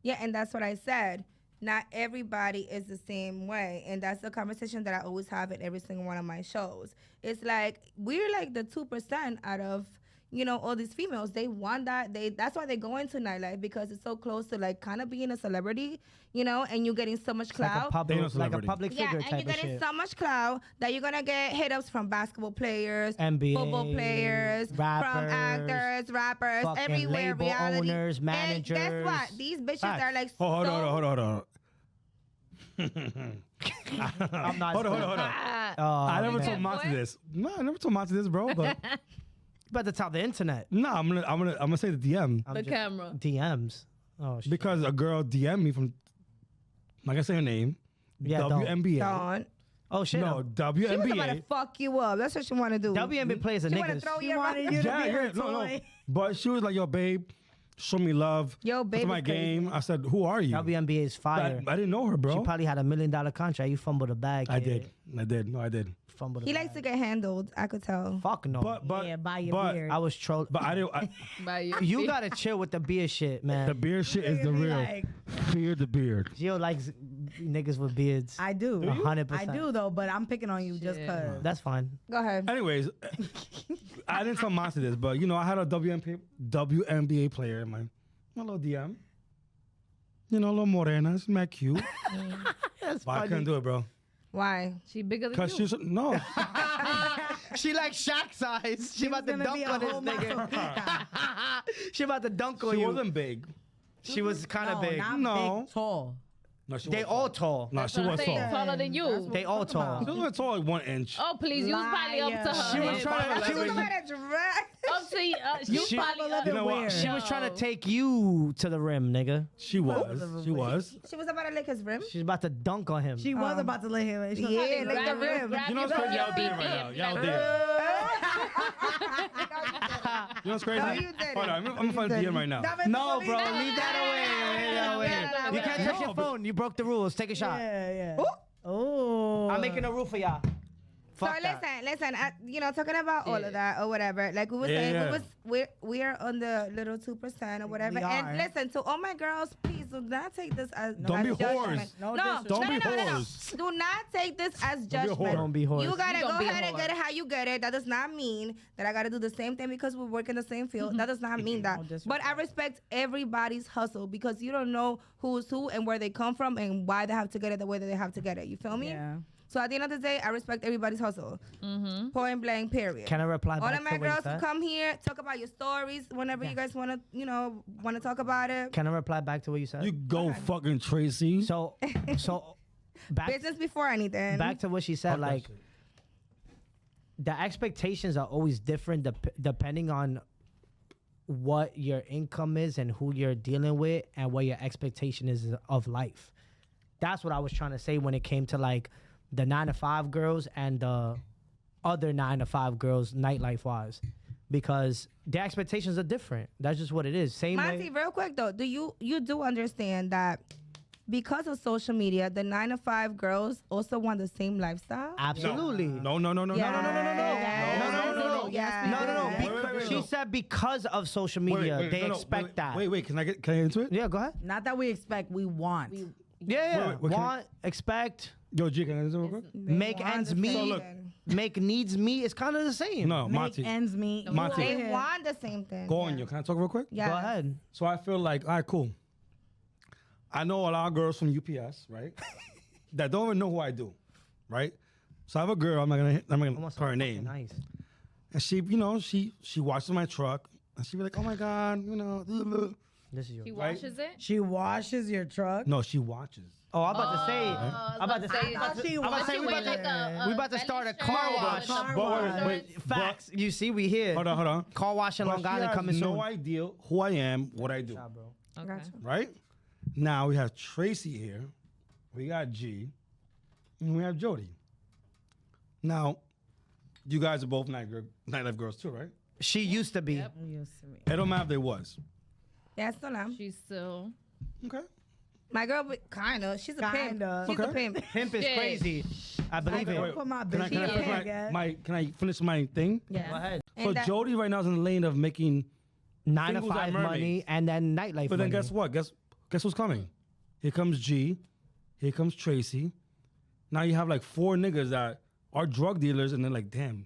Yeah, and that's what I said. Not everybody is the same way. And that's the conversation that I always have at every single one of my shows. It's like, we're like the 2% out of, you know, all these females. They want that. That's why they go into nightlife, because it's so close to like kind of being a celebrity, you know, and you're getting so much clout. They know Like a celebrity. public Yeah, figure and type you're of getting shit. so much clout that you're gonna get hit ups from basketball players, NBA, football players, from rappers, actors, rappers, fucking everywhere, label reality owners, And guess managers. what? These bitches Facts. are like Hold on. I'm not. Hold on. I never man. told Monty this. No, I never told Monty this, bro. But But that's how the internet. no, I'm gonna say the DM I'm The just- camera. DMs. Oh shit. because a girl DM'd me from, like I say her name, Yeah, don't. WNBA. Dawn. Oh shit. No, She was about to WNBA. fuck you up. That's what she want to do. WNBA players are She want to niggas. throw She you wanted around. you to Yeah, be her no. toy. But she was like, "Yo, babe, show me love. Yo, Come to babe my is crazy. game." I said, "Who are you?" WNBA is fire. I didn't know her, She bro. probably had $1 million contract. You fumbled a bag. I kid. did. No, I did. Fumbled a He bag. likes to get handled. I could tell. Fuck no. But Yeah, by your but, beard. I was trolled. But I didn't. By your You feet. gotta chill with the beard shit, man. The beard shit is the Be real. like, Fear the beard. Gio likes niggas with beards. I do. 100%. I do though, but I'm picking on you just Shit. cause. That's fine. Go ahead. Anyways, I didn't tell Monty this, but you know, I had a WNBA player in my little DM. You know, a little morena, it's mad cute. That's But I couldn't do it, bro. Why? She bigger than Cause you. she's no. She like Shaq size. She about to gonna dunk be a on this whole nigga. She about to dunk on She you. wasn't big. She was kind of big. Not No. big, tall. No, she They was all tall. No, That's she what I'm was saying. tall. Taller than you. They all tall. She was tall like 1 inch. Oh please, you was probably up to Liar. her. She was hip. trying to. She was about to drag. Up to you. You She- probably up. You know what? She was No. trying to take you to the rim, nigga. She was. She was. She was about to lick his rim. She's about to dunk on him. She was about to lay him. She was Yeah, like, lick the rim. You know what's crazy? Y'all did right now. Y'all did. You know what's crazy? No, you didn't. Hold on, I'm gonna find the DM right now. No, bro, leave that away. Leave that away. Yeah, You can't touch no, your but- phone. You broke the rules. Take a shot. Yeah. Oh. I'm making a rule for y'all. So Fuck that. listen. You know, talking about all Yeah. of that or whatever. Like we were Yeah, saying, yeah. we're on the little 2% or whatever. We And are. listen to all my girls, please do not take this as Don't as be judgment. whores. No No, disrespect. Don't no, be no, no, no. whores. Do not take this as be a whore. judgment. Don't be whores. You gotta You go don't be a ahead and whore. get it how you get it. That does not mean that I gotta do the same thing because we work in the same field. That does not mean that. No disrespect. But I respect everybody's hustle because you don't know who's who and where they come from and why they have to get it the way that they have to get it. You feel me? Yeah. So at the end of the day, I respect everybody's hustle. Mm-hmm. Point blank, period. Can I reply All back of my to what you girls who said? come here, talk about your stories whenever you guys want to talk about it. Can I reply back to what you said? You go fucking Tracy. So back Business before anything. back to what she said. Fuck that Like shit. the expectations are always different depending on what your income is and who you're dealing with and what your expectation is of life. That's what I was trying to say when it came to like the 9-to-5 girls and the other 9-to-5 girls nightlife wise, because their expectations are different. That's just what it is. Same Monty, way. real quick though, you do understand that because of social media, the 9-to-5 girls also want the same lifestyle? Absolutely. No. Yes, No. Wait, She said because of social media, they expect that. Wait, can I get into it? Yeah, go ahead. Not that we expect, we want. Yeah. Wait, can Want, expect, Yo, G, can I get into it real quick? make want ends the meet, same look, thing. make needs meet. It's kind of the same. No, Make Monty. ends meet. Monty. They want the same thing. Go on, yo. Can I talk real quick? Yeah. Go ahead. So I feel like, all right, cool. I know a lot of girls from UPS, right? that don't even know who I do, right? So I have a girl. I'm gonna Almost put her fucking name, Nice. and she washes my truck, and she be like, oh my god, This is your. He Right? washes it. She washes your truck. No, she watches. Oh, I'm about to say. I I'm about to say. say- I'm about to- she I'm about to was say. We wearing about to. like We about to belly start a shirt car with wash. the Car But wash. wait, Facts. You see, we here. hold on. Car wash in But Long she Island has coming no soon. idea who I am, what I do, bro. Okay. Gotcha. right? Now we have Tracy here, we got G, and we have Jody. Now, you guys are both nightlife girls too, right? She used to be. Yep. Used to me. It don't matter if they was. Yeah, still am. She's still. Okay. My girl, kind of. She's a pimp. Kinda. She's a Okay. pimp. Pimp is Shit. crazy. I believe Wait, it. put my Can I, bitch can I in finish the bag. can I finish my thing? Go ahead. And So that- Jody right now is in the lane of making, 9 to Singles 5 and money mermaids. and then nightlife. but then money. guess what? Guess who's coming? Here comes G. Here comes Tracy. Now you have like 4 niggas that are drug dealers, and they're like, damn,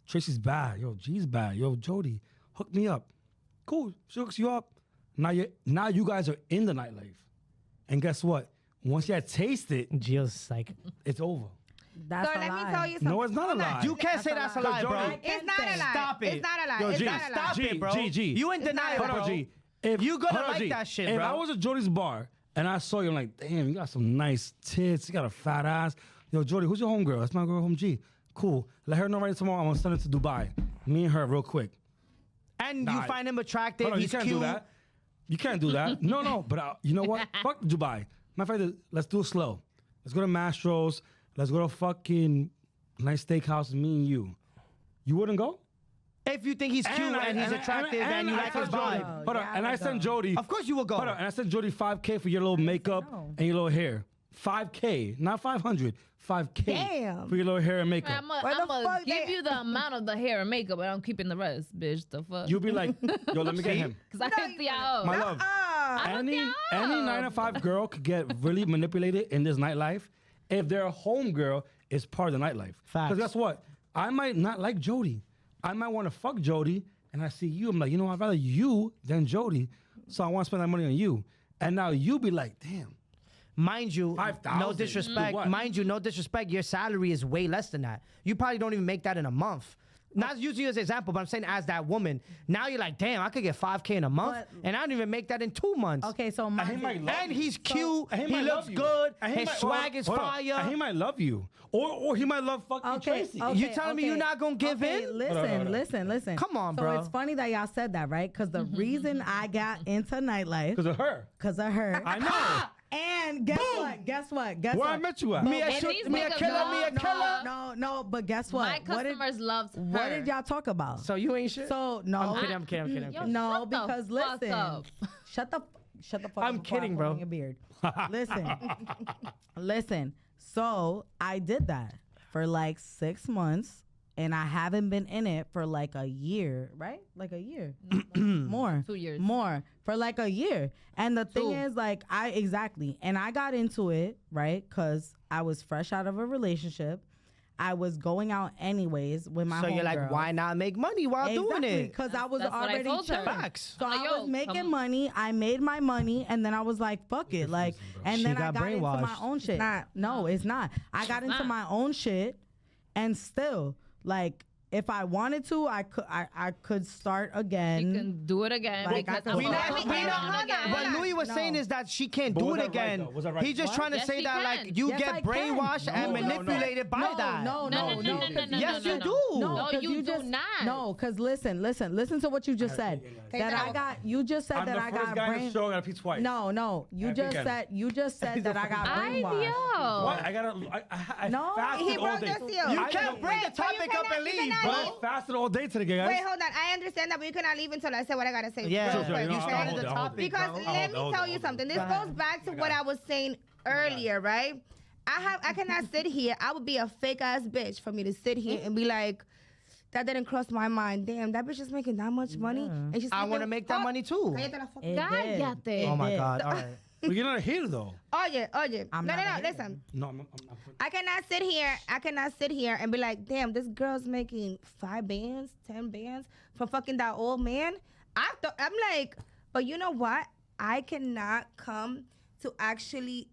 Tracy's bad. Yo, G's bad. Yo, Jody, hook me up. Cool. She hooks you up. Now you guys are in the nightlife, and guess what? Once you taste it, Gio's like, it's over. That's So a let lie. me tell you something. No, it's not a Hold on. lie. you can't say that's a lie, bro. Jody- It's not a lie. Stop it. It's not a lie. Yo, it's G, not a lie. Stop G, it, bro. G. You in It's denial, not a bro. Hold on, G. You gonna hold on, like G. that shit, if bro. I was at Jody's bar and I saw you, I'm like, damn, you got some nice tits. You got a fat ass. Yo, Jody, who's your homegirl? That's my girl, home G. Cool. Let her know right tomorrow. I'm gonna send it to Dubai. Me and her, real quick. And Nah. you find him attractive. Hold on, you He's can't cute. do that. You can't do that. No. But you know what? Fuck Dubai. Matter of fact, let's do it slow. Let's go to Mastro's. Let's go to fucking nice steakhouse. Me and you. You wouldn't go? If you think he's cute and he's attractive and you I like his sent Jody- vibe, Hold on, and I sent Jody. of course you will go. Hold on, and I sent Jody $5K for your little makeup no. and your little hair. $5K, not 500. $5K Damn. for your little hair and makeup. I'm Where the gonna fuck give they- you the amount of the hair and makeup, but I'm keeping the rest, bitch. The fuck? You'll be like, yo, let me get him. Because I hit the out. My love. Any down. 9 to 5 girl could get really manipulated in this nightlife if their home girl is part of the nightlife. Facts. Because guess what? I might not like Jody. I might want to fuck Jody, and I see you. I'm like, you know, I'd rather you than Jody, so I want to spend that money on you. And now you be like, damn. Mind you, 5,000. no Do disrespect. what? Mind you, no disrespect. Your salary is way less than that. You probably don't even make that in a month. Not using you as an example, but I'm saying as that woman. Now you're like, damn, I could get 5K in a month, But- and I don't even make that in 2 months. Okay, so And he my might love And you. he's cute. And He might looks love you. good. And he His might- swag is hold on. fire. And he might love you. Or he might love fucking Tracy. You telling me you're not gonna give in? Listen. Come on, so bro. it's funny that y'all said that, right? Because the reason I got into nightlife Because of her. because of her. I know. And guess what? Guess Where what? I met you at. Me a And shoot, these me a niggas killer, me a know- killer. No. But guess My what? What did, customers loves her. what did y'all talk about? So you ain't shit. So no, I'm kidding. Yo, no, shut the because fuck listen, up. shut the fuck. I'm up before I kidding, pull bro. on Your beard. Listen. So I did that for like 6 months, and I haven't been in it for like a year, right? Like a year, more, 2 years. more for like a year. And the thing 2. is, like, and I got into it, right? Because I was fresh out of a relationship. I was going out anyways with my So you're like, homegirls. why not make money while doing it? Because I was That's what I already told her. chilling. Facts. So I'm like, I was yo, making come- money. I made my money, and then I was like, "Fuck it!" Like, and She then I got got into my brainwashed. own shit. not. No, it's not. I got into not. my own shit, and still, like, if I wanted to, I could start again. You can do it again. Like, because I can I'm We gonna not- put we it not- on hold again. on, What hold on. Louis was No. saying is that she can't But do was it that right, again. though? Was that right? He's just What? trying to Yes, say she that can. like you Yes, I get can. brainwashed and No, no, no. manipulated by no, that. No, No, Yes, you no. do. No, you do just, not. No, because listen to what you just said. That I got. You just said I'm that the I first got guy in brain. the show. I got to pee twice. No. You I just think said. You just said that I got Ay, brainwashed. Dios. What? I No. fasted He all broke day. the seal. You I can't know. bring the Wait, but you topic up cannot- and you leave, cannot bro. I fasted all day today, guys. Wait, hold on. I understand that, but you cannot leave until I say what I gotta say. Yeah, real quick, you I'll started hold the it, I'll hold topic, it. Because bro. let me tell you something. This goes back to what I was saying earlier, right? I cannot sit here. I would be a fake ass bitch for me to sit here and be like, that didn't cross my mind. Damn, that bitch is making that much money. And she's I making- want to make that Oh, money too. cállate la fuck- It did. Cállate. Oh my did. God. All right. But you're not a hater, though. Oye. I'm No, not a hater. listen. No, I'm I cannot sit here and be like, damn, this girl's making 5 bands, 10 bands from fucking that old man. I'm like, but you know what? I cannot come to actually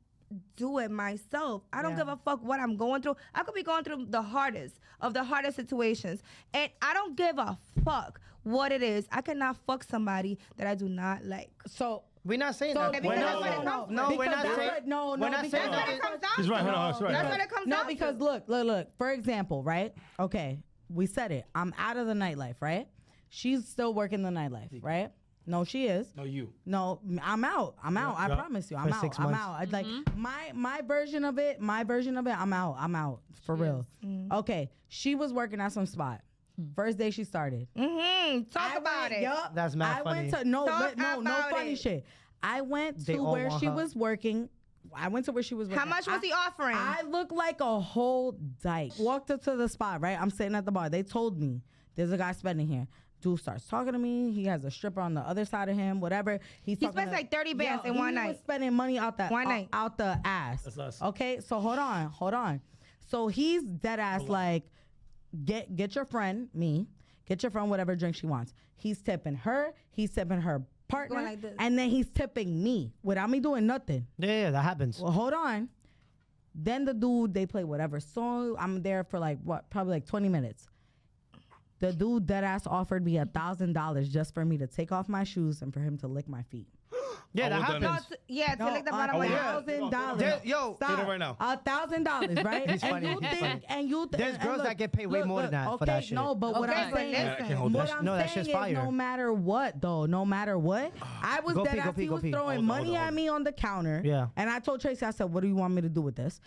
do it myself. I don't Yeah. give a fuck what I'm going through. I could be going through the hardest of the hardest situations. And I don't give a fuck what it is. I cannot fuck somebody that I do not like. So. We're not saying So, that. because We're that's not what it saying comes no. with. We're Because not that's saying. what- no, We're no, not because saying That's what that. it comes down She's to. right. Hold on. She's right. That's what it comes No, down because to. look. For example, right? Okay, we said it. I'm out of the nightlife, right? She's still working the nightlife, right? No, she is. No, you. No, I'm out. I yeah. promise you, For I'm out. 6 I'm months. out. I'd like my version of it. I'm out for real. Okay, she was working at some spot. First day she started. Talk about it. Yup. That's mad I funny. went to no Talk no about funny it. shit. I went They to all where want she her. was working. I went to where she was working. How much was he offering? I look like a whole dyke. Walked up to the spot, right? I'm sitting at the bar. They told me there's a guy spending here. Dude starts talking to me. He has a stripper on the other side of him, whatever. He spends like 30 bands in one He night. was spending money out the One night. out the ass. That's us. Okay, so hold on. So he's dead ass like, get your friend, me, get your friend whatever drink she wants. He's tipping her. He's tipping her partner, Going like this. and then he's tipping me without me doing nothing. Yeah, that happens. Well, hold on. Then the dude, they play whatever song. I'm there for like probably like 20 minutes. The dude dead ass offered me $1,000 just for me to take off my shoes and for him to lick my feet. Yeah, that I would've done happens. To lick the bottom of your house. $1,000. Yo, Stop. say it right now. $1,000, right? He's funny, And you he's think, funny. and you There's and girls look, that get paid way more than that for that shit. No, but what Okay, I'm but saying, listen. I can't hold what that. I'm No, that saying shit's is fire. no matter what, though, no matter what, I was Go dead pee, go ass. pee, He go was pee. throwing Hold on, money hold on, at hold me on the counter. Yeah. And I told Tracy, I said, what do you want me to do with this?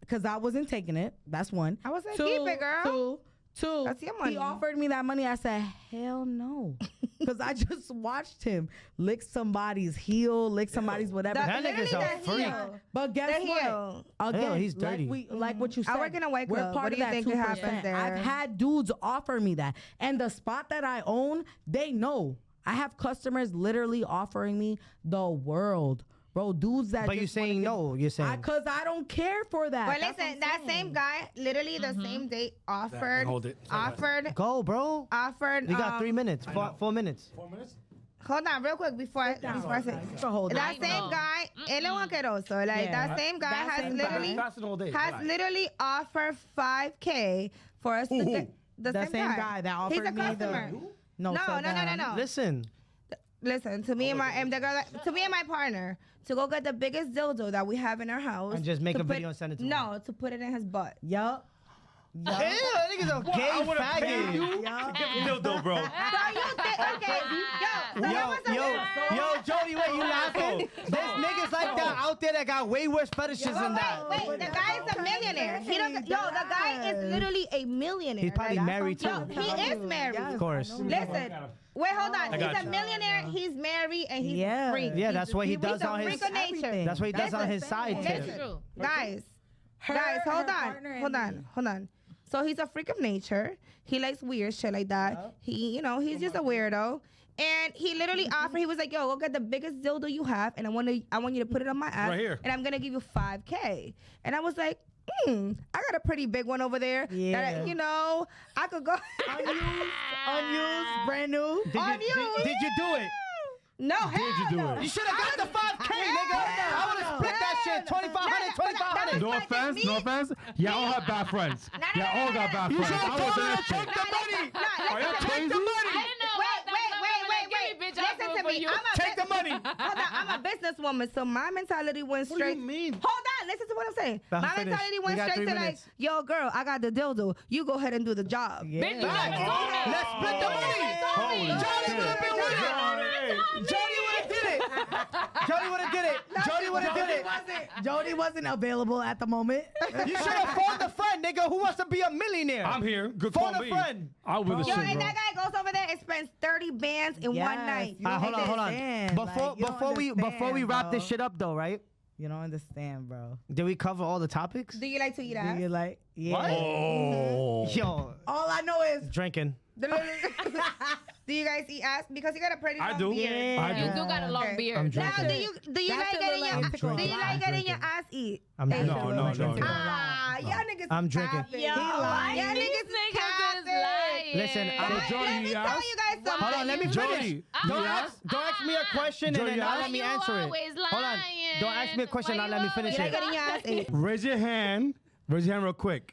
Because I wasn't taking it. That's one. I was like, keep it, girl. Two. That's your money. He offered me that money. I said, hell no. Because I just watched him lick somebody's heel, lick somebody's whatever. That nigga's literally a the freak. heel. But guess The what? heel. Again, Hell, he's dirty. Like what you said. I work in a white We're club. part What of do you that think 2%. happens there? I've had dudes offer me that. And the spot that I own, they know. I have customers literally offering me the world. Bro, dudes that But you're just wanna saying get- no. You're saying. Because I don't care for that. But That's what listen, I'm that saying. same guy, literally the same day, offered, hold it. Go, bro. offered. We got 3 minutes. 4 minutes. 4 minutes? Hold on, real quick before I say. So hold on. That same guy, él es un asqueroso. Like Yeah. that same guy That has same literally guy. Fasting all day. has Relax. literally offered $5K for us to Who? get the same guy that offered He's a me customer. No, No, so no, no, that- no, no. Listen. Listen to me and my and the girl to me and my partner to go get the biggest dildo that we have in our house And just make to a video and send it to No, to put it in his butt. Yup. Ew, that nigga's a gay faggot. Dildo, bro. So you think okay? Yo, so there was a Yo, Jody, wait, you laughing? There's niggas like that out there that got way worse fetishes than that. Wait, the guy is a millionaire. He don't. Yo, the guy is literally a millionaire. He's probably Like, married too. Yo, he is married. Of course. Listen. Wait, hold on. He's got a you. millionaire. He's married and he's Yeah. a freak. Yeah, that's what he He's does a on his. freak of nature. That's what he does on Listen, his side listen. tip. True. Guys, Her- hold her on, partner hold and me. on. So he's a freak of nature. He likes weird shit like that. He, he's just a weirdo. And he literally offered. He was like, "Yo, go get the biggest dildo you have, and I want you to put it on my ass, Right here. and I'm gonna give you $5K." And I was like, I got a pretty big one over there. Yeah. That, you know, I could go. Unused, brand new. Did you do it? No, hell you do no. it? You should have got the 5K, nigga. I would have split that shit. 2,500, 2,500. No offense, no offense. Y'all all have bad friends. Y'all all got bad friends. should have I told was her in to that take shit. the money. Are y'all crazy? Wait. Listen to me. Take the money. Hold on, I'm a businesswoman, so my mentality went What do straight. you mean? Hold on, listen to what I'm saying. Nah, My finish. mentality We went got straight 3 to minutes. like, yo, girl, I got the dildo. You go ahead and do the job. Yeah. Let's split the money. Holy Jody shit. would have been with it. Jody would have did it. Jody would have did it. Jody would have did it. Jody wasn't available at the moment. You should have phoned a friend, nigga. Who wants to be a millionaire? I'm here. Good Phone call a me. friend. I'll with the Yo, shit, and bro. that guy goes over there and spends 30 bands in one night. you don't Hold on. understand. Before Like, you don't before we wrap this bro. shit up though, right? You don't understand, bro. Did we cover all the topics? Do you like to eat ass? You're like, yeah. Oh. Yo, All I know is drinking. Do you guys eat ass? Because you got a pretty long I do. beard. I You do. do got a long Okay. beard. I'm Now, drinking. do you That like shit getting look your like do you drinking. like getting your ass eat? I'm Hey, drinking. No, no, no. Ah, y'all niggas. I'm drinking. capping. Yo, Y'all niggas these is niggas is capping. lying. Listen, Let me Jody, tell you guys something. Hold on, let me Jody, finish. Don't you ask me a question Jody, and then not you let me You answer it. always Hold on. lying. Don't ask me a question, Why not you let me finish You it. like getting your ass ate? Raise your hand. Raise your hand real quick.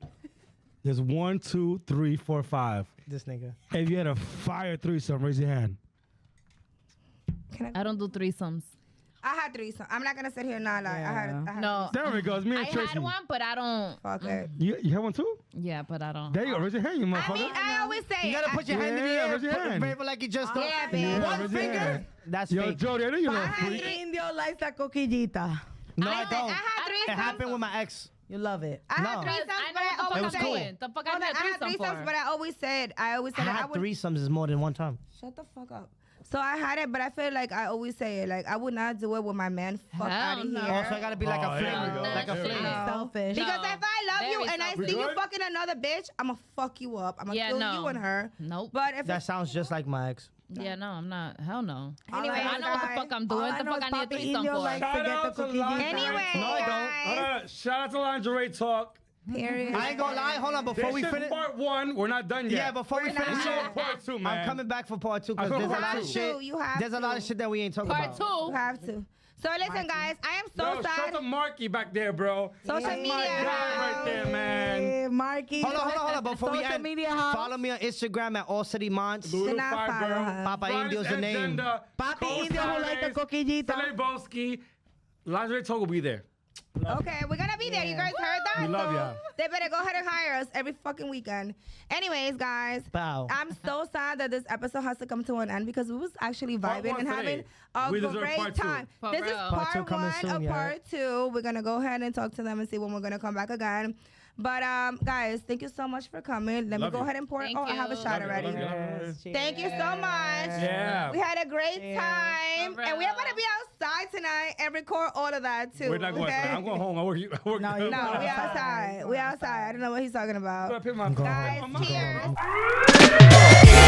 There's 1, 2, 3, 4, 5. This nigga. If you had a fire threesome, raise your hand. I don't do threesomes. I had threesome. I'm not gonna sit here and not lie. I had No. There we go. It's me and I Tracy. had one, but I don't. Fuck it. You have one too? Yeah, but I don't. There you go. Raise your hand, you I motherfucker. mean, I always say. You gotta put your hand in the Yeah, air. raise your Put hand. paper like you just don't. Yeah, babe. One raise your finger. hand. That's Yo, fake. Jody, I know you little I freak. Indio likes that coquillita. No, I I don't. had It threesomes. happened with my ex. You love it. I had No. threesomes, I but know I what the always It was fuck said. cool. I'm doing. The fuck Hold I on, I need a had threesome threesomes, for. but I always said I I had would. threesomes is more than one time. Shut the fuck up. So I had it, but I feel like I always say it. Like I would not do it with my man. Fuck Hell out of no. here. Oh, so I gotta be like a Oh, there flame, we go. like a There we flame. go. Selfish. Because No. if I love you Very and I selfish. see We you good? fucking another bitch, I'ma fuck you up. I'ma Yeah, kill no. you and her. Nope. But if That sounds just like my ex. Yeah, no, I'm not. Hell no. Anyway, I know what the fuck I'm doing. All What I the know fuck is I need a Papi threesome Indio for. likes to Shout get out the to coquillita. Lingerie. anyway, No, I don't. guys, Shout out to Lingerie Talk. period. I ain't gonna lie. Hold on, before This we is finish. part 1. We're not done yet. Yeah, before we We're not. finish Show it, part 2, man. I'm coming back for part 2 because I'm there's a coming lot back of too. shit. You have There's a lot to. of shit that we ain't talking Part about. two. You have to. So listen, guys, I am so Yo, sad. shout to Marky back there, bro. Social That's my media. guy right there, man. Hey, Marky. Hold on. Before we Social end, media house. follow me on Instagram at All City Monts. Little not Five follow Girl. her. Papa Friday's Indio's the name. agenda. Papi Indio who like the coquillita. Sunday Boski. Lingerie Talk will be there. Okay, we're gonna be there. You guys heard that? We love So y'all. They better go ahead and hire us every fucking weekend. Anyways, guys, Bow. I'm so sad that this episode has to come to an end because we was actually Part vibing one and today. having a We deserve great part two. time. For This is real. Part two part coming 1 soon, of yeah. part 2. We're gonna go ahead and talk to them and see when we're gonna come back again. But guys, thank you so much for coming. Let Love me go you. ahead and pour. Thank Oh, I have a you. shot Love you, already. love you, love you. Thank you so much. Yeah. We had a great time, For and we are real. gonna be outside tonight and record all of that too. We're not going okay? tonight. I'm going home. I work. No, you No, we outside. outside. We outside. I don't know what he's talking I'm gonna about. pay my Guys, I'm cheers. going.